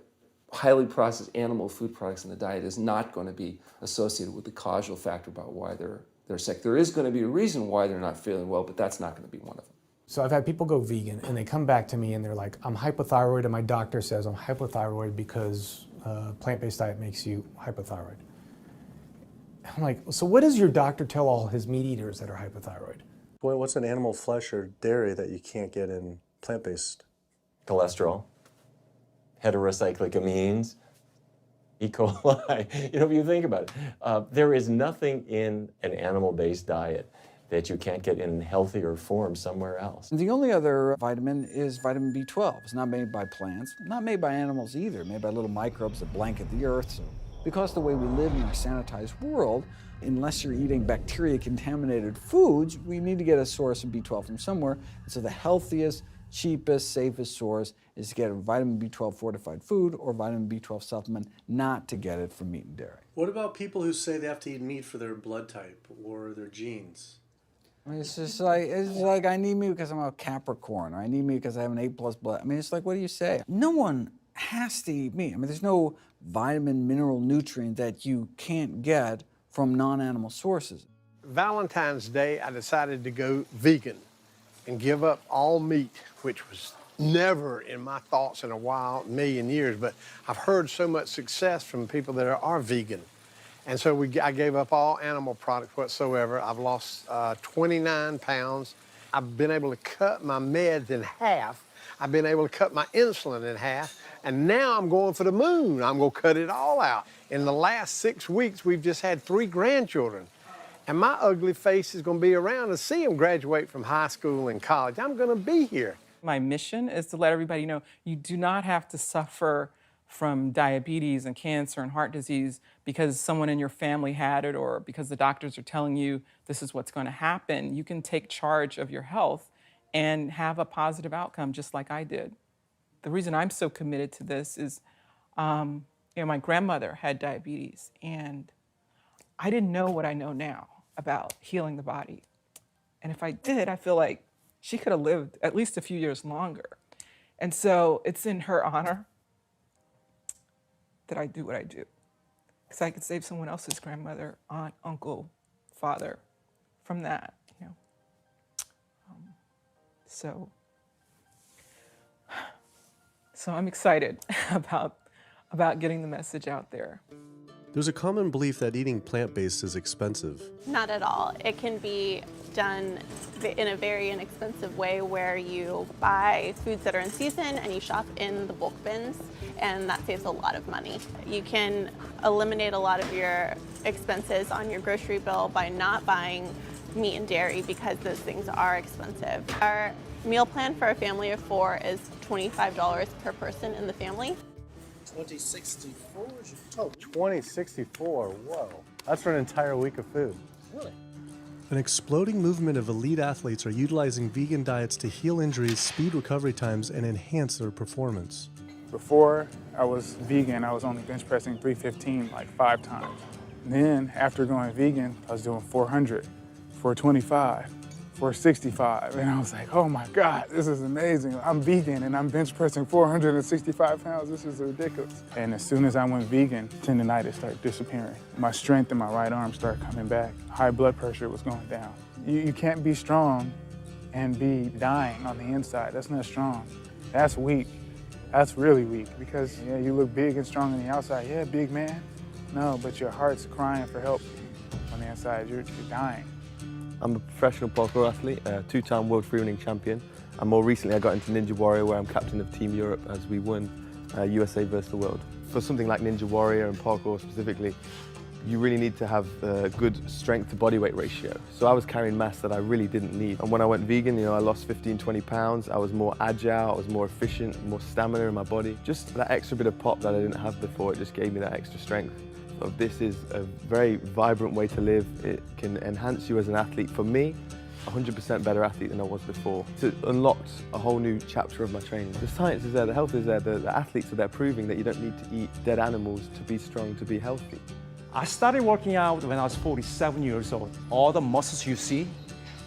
Speaker 6: highly processed animal food products in the diet is not going to be associated with the causal factor about why they're sick. There is going to be a reason why they're not feeling well, but that's not going to be one of them.
Speaker 11: So I've had people go vegan and they come back to me and they're like, I'm hypothyroid and my doctor says I'm hypothyroid because plant-based diet makes you hypothyroid. I'm like, so what does your doctor tell all his meat eaters that are hypothyroid?
Speaker 2: Well, what's an animal flesh or dairy that you can't get in plant-based?
Speaker 7: Cholesterol, heterocyclic amines, E. coli. You know, if you think about it, there is nothing in an animal-based diet that you can't get in healthier form somewhere else.
Speaker 5: The only other vitamin is vitamin B12. It's not made by plants, not made by animals either, made by little microbes that blanket the earth. So because the way we live in our sanitized world, unless you're eating bacteria-contaminated foods, we need to get a source of B12 from somewhere. And so the healthiest, cheapest, safest source is to get a vitamin B12 fortified food or vitamin B12 supplement, not to get it from meat and dairy.
Speaker 2: What about people who say they have to eat meat for their blood type or their genes?
Speaker 5: I mean, it's like I need meat because I'm a Capricorn, or I need meat because I have an A+ blood. I mean, it's like, what do you say? No one has to eat meat. I mean, there's no vitamin, mineral, nutrient that you can't get from non-animal sources.
Speaker 13: Valentine's Day, I decided to go vegan and give up all meat, which was never in my thoughts in a million years, but I've heard so much success from people that are vegan. And so I gave up all animal products whatsoever. I've lost 29 pounds. I've been able to cut my meds in half. I've been able to cut my insulin in half. And now I'm going for the moon. I'm going to cut it all out. In the last 6 weeks, we've just had 3 grandchildren. And my ugly face is going to be around to see them graduate from high school and college. I'm going to be here.
Speaker 1: My mission is to let everybody know you do not have to suffer from diabetes and cancer and heart disease because someone in your family had it or because the doctors are telling you this is what's going to happen. You can take charge of your health and have a positive outcome just like I did. The reason I'm so committed to this is, my grandmother had diabetes and I didn't know what I know now about healing the body. And if I did, I feel like she could have lived at least a few years longer. And so it's in her honor that I do what I do. Because I could save someone else's grandmother, aunt, uncle, father from that, So I'm excited about getting the message out there.
Speaker 2: There's a common belief that eating plant-based is expensive.
Speaker 3: Not at all. It can be done in a very inexpensive way where you buy foods that are in season and you shop in the bulk bins, and that saves a lot of money. You can eliminate a lot of your expenses on your grocery bill by not buying meat and dairy because those things are expensive. Our meal plan for a family of 4 is $25 per person in the family.
Speaker 15: 2064 is your total. 2064, whoa. That's for an entire week of food.
Speaker 3: Really?
Speaker 2: An exploding movement of elite athletes are utilizing vegan diets to heal injuries, speed recovery times, and enhance their performance.
Speaker 8: Before I was vegan, I was only bench pressing 315 like 5 times. Then after going vegan, I was doing 400, 425, 465. And I was like, oh my God, this is amazing. I'm vegan and I'm bench pressing 465 pounds. This is ridiculous. And as soon as I went vegan, tendonitis started disappearing. My strength in my right arm started coming back. High blood pressure was going down. You can't be strong and be dying on the inside. That's not strong. That's weak. That's really weak because yeah, you look big and strong on the outside. Yeah, big man. No, but your heart's crying for help on the inside. You're dying.
Speaker 12: I'm a professional parkour athlete, a two-time world freerunning champion, and more recently I got into Ninja Warrior, where I'm captain of Team Europe as we won USA versus the world. For something like Ninja Warrior and parkour specifically, you really need to have a good strength to body weight ratio. So I was carrying mass that I really didn't need. And when I went vegan, I lost 15, 20 pounds. I was more agile, I was more efficient, more stamina in my body. Just that extra bit of pop that I didn't have before, it just gave me that extra strength. So this is a very vibrant way to live. It can enhance you as an athlete. For me, 100% better athlete than I was before. It unlocked a whole new chapter of my training. The science is there, the health is there, the athletes are there proving that you don't need to eat dead animals to be strong, to be healthy.
Speaker 14: I started working out when I was 47 years old. All the muscles you see,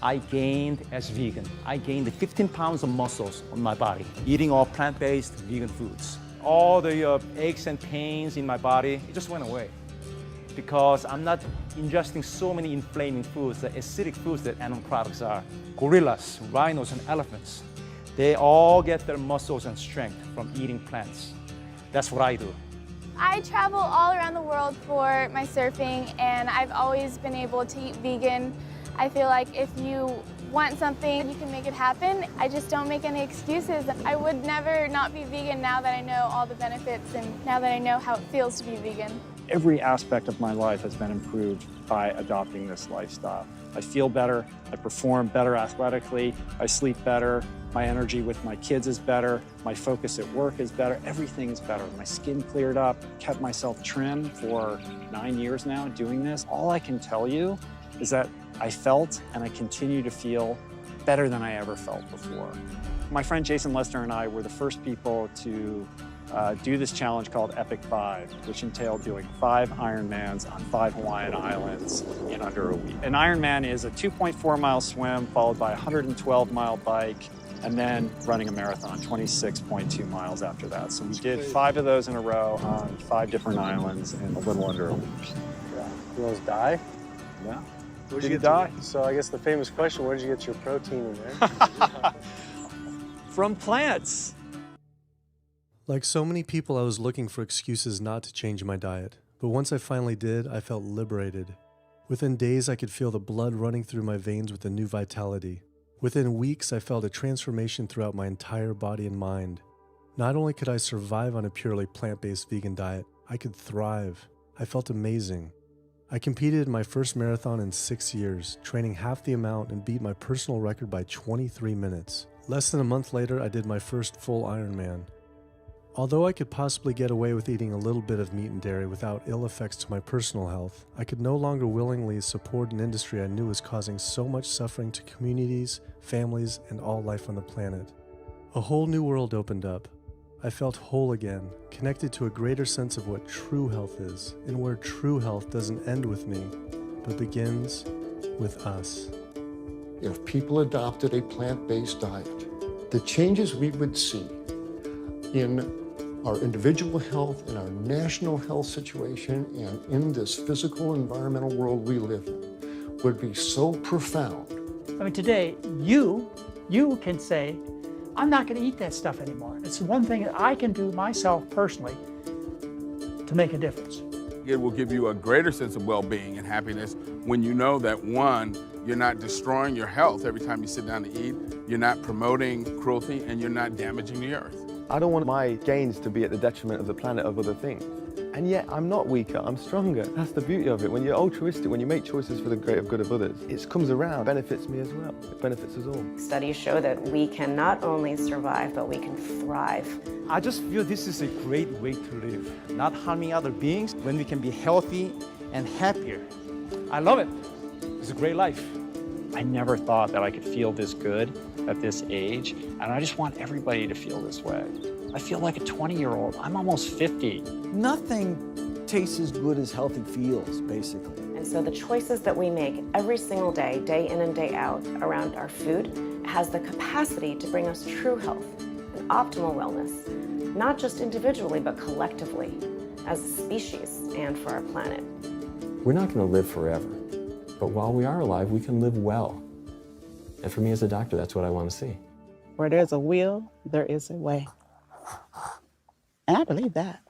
Speaker 14: I gained as vegan. I gained 15 pounds of muscles on my body, eating all plant-based vegan foods. All the aches and pains in my body, it just went away. Because I'm not ingesting so many inflaming foods, the acidic foods that animal products are. Gorillas, rhinos, and elephants, they all get their muscles and strength from eating plants. That's what I do.
Speaker 16: I travel all around the world for my surfing, and I've always been able to eat vegan. I feel like if you want something, you can make it happen. I just don't make any excuses. I would never not be vegan now that I know all the benefits and now that I know how it feels to be vegan.
Speaker 23: Every aspect of my life has been improved by adopting this lifestyle. I feel better, I perform better athletically, I sleep better, my energy with my kids is better, my focus at work is better, everything is better. My skin cleared up, kept myself trim for 9 years now doing this. All I can tell you is that I felt and I continue to feel better than I ever felt before. My friend Jason Lester and I were the first people to do this challenge called Epic 5, which entailed doing 5 Ironmans on 5 Hawaiian islands in under a week. An Ironman is a 2.4-mile swim followed by a 112-mile bike and then running a marathon, 26.2 miles after that. So we did 5 of those in a row on 5 different islands in a little under a week.
Speaker 15: Yeah. You almost die?
Speaker 23: Yeah.
Speaker 15: Where'd
Speaker 23: Did
Speaker 15: you
Speaker 23: you
Speaker 15: get
Speaker 23: die?
Speaker 15: So I guess the famous question, where did you get your protein in there?
Speaker 23: From plants.
Speaker 2: Like so many people, I was looking for excuses not to change my diet. But once I finally did, I felt liberated. Within days, I could feel the blood running through my veins with a new vitality. Within weeks, I felt a transformation throughout my entire body and mind. Not only could I survive on a purely plant-based vegan diet, I could thrive. I felt amazing. I competed in my first marathon in 6 years, training half the amount and beat my personal record by 23 minutes. Less than a month later, I did my first full Ironman. Although I could possibly get away with eating a little bit of meat and dairy without ill effects to my personal health, I could no longer willingly support an industry I knew was causing so much suffering to communities, families, and all life on the planet. A whole new world opened up. I felt whole again, connected to a greater sense of what true health is, and where true health doesn't end with me, but begins with us.
Speaker 20: If people adopted a plant-based diet, the changes we would see in our individual health, in our national health situation, and in this physical environmental world we live in would be so profound.
Speaker 24: I mean, today, you can say, I'm not going to eat that stuff anymore. It's one thing that I can do myself personally to make a difference.
Speaker 4: It will give you a greater sense of well-being and happiness when you know that, one, you're not destroying your health every time you sit down to eat, you're not promoting cruelty, and you're not damaging the earth.
Speaker 12: I don't want my gains to be at the detriment of the planet of other things. And yet, I'm not weaker, I'm stronger. That's the beauty of it. When you're altruistic, when you make choices for the greater good of others, it comes around, benefits me as well. It benefits us all.
Speaker 18: Studies show that we can not only survive, but we can thrive.
Speaker 14: I just feel this is a great way to live, not harming other beings when we can be healthy and happier. I love it. It's a great life.
Speaker 23: I never thought that I could feel this good at this age, and I just want everybody to feel this way. I feel like a 20-year-old. I'm almost 50.
Speaker 5: Nothing tastes as good as healthy feels, basically.
Speaker 18: And so the choices that we make every single day, day in and day out, around our food, has the capacity to bring us true health and optimal wellness, not just individually, but collectively, as a species and for our planet.
Speaker 7: We're not going to live forever, but while we are alive, we can live well. And for me as a doctor, that's what I want to see.
Speaker 26: Where there's a will, there is a way.
Speaker 9: And I believe that.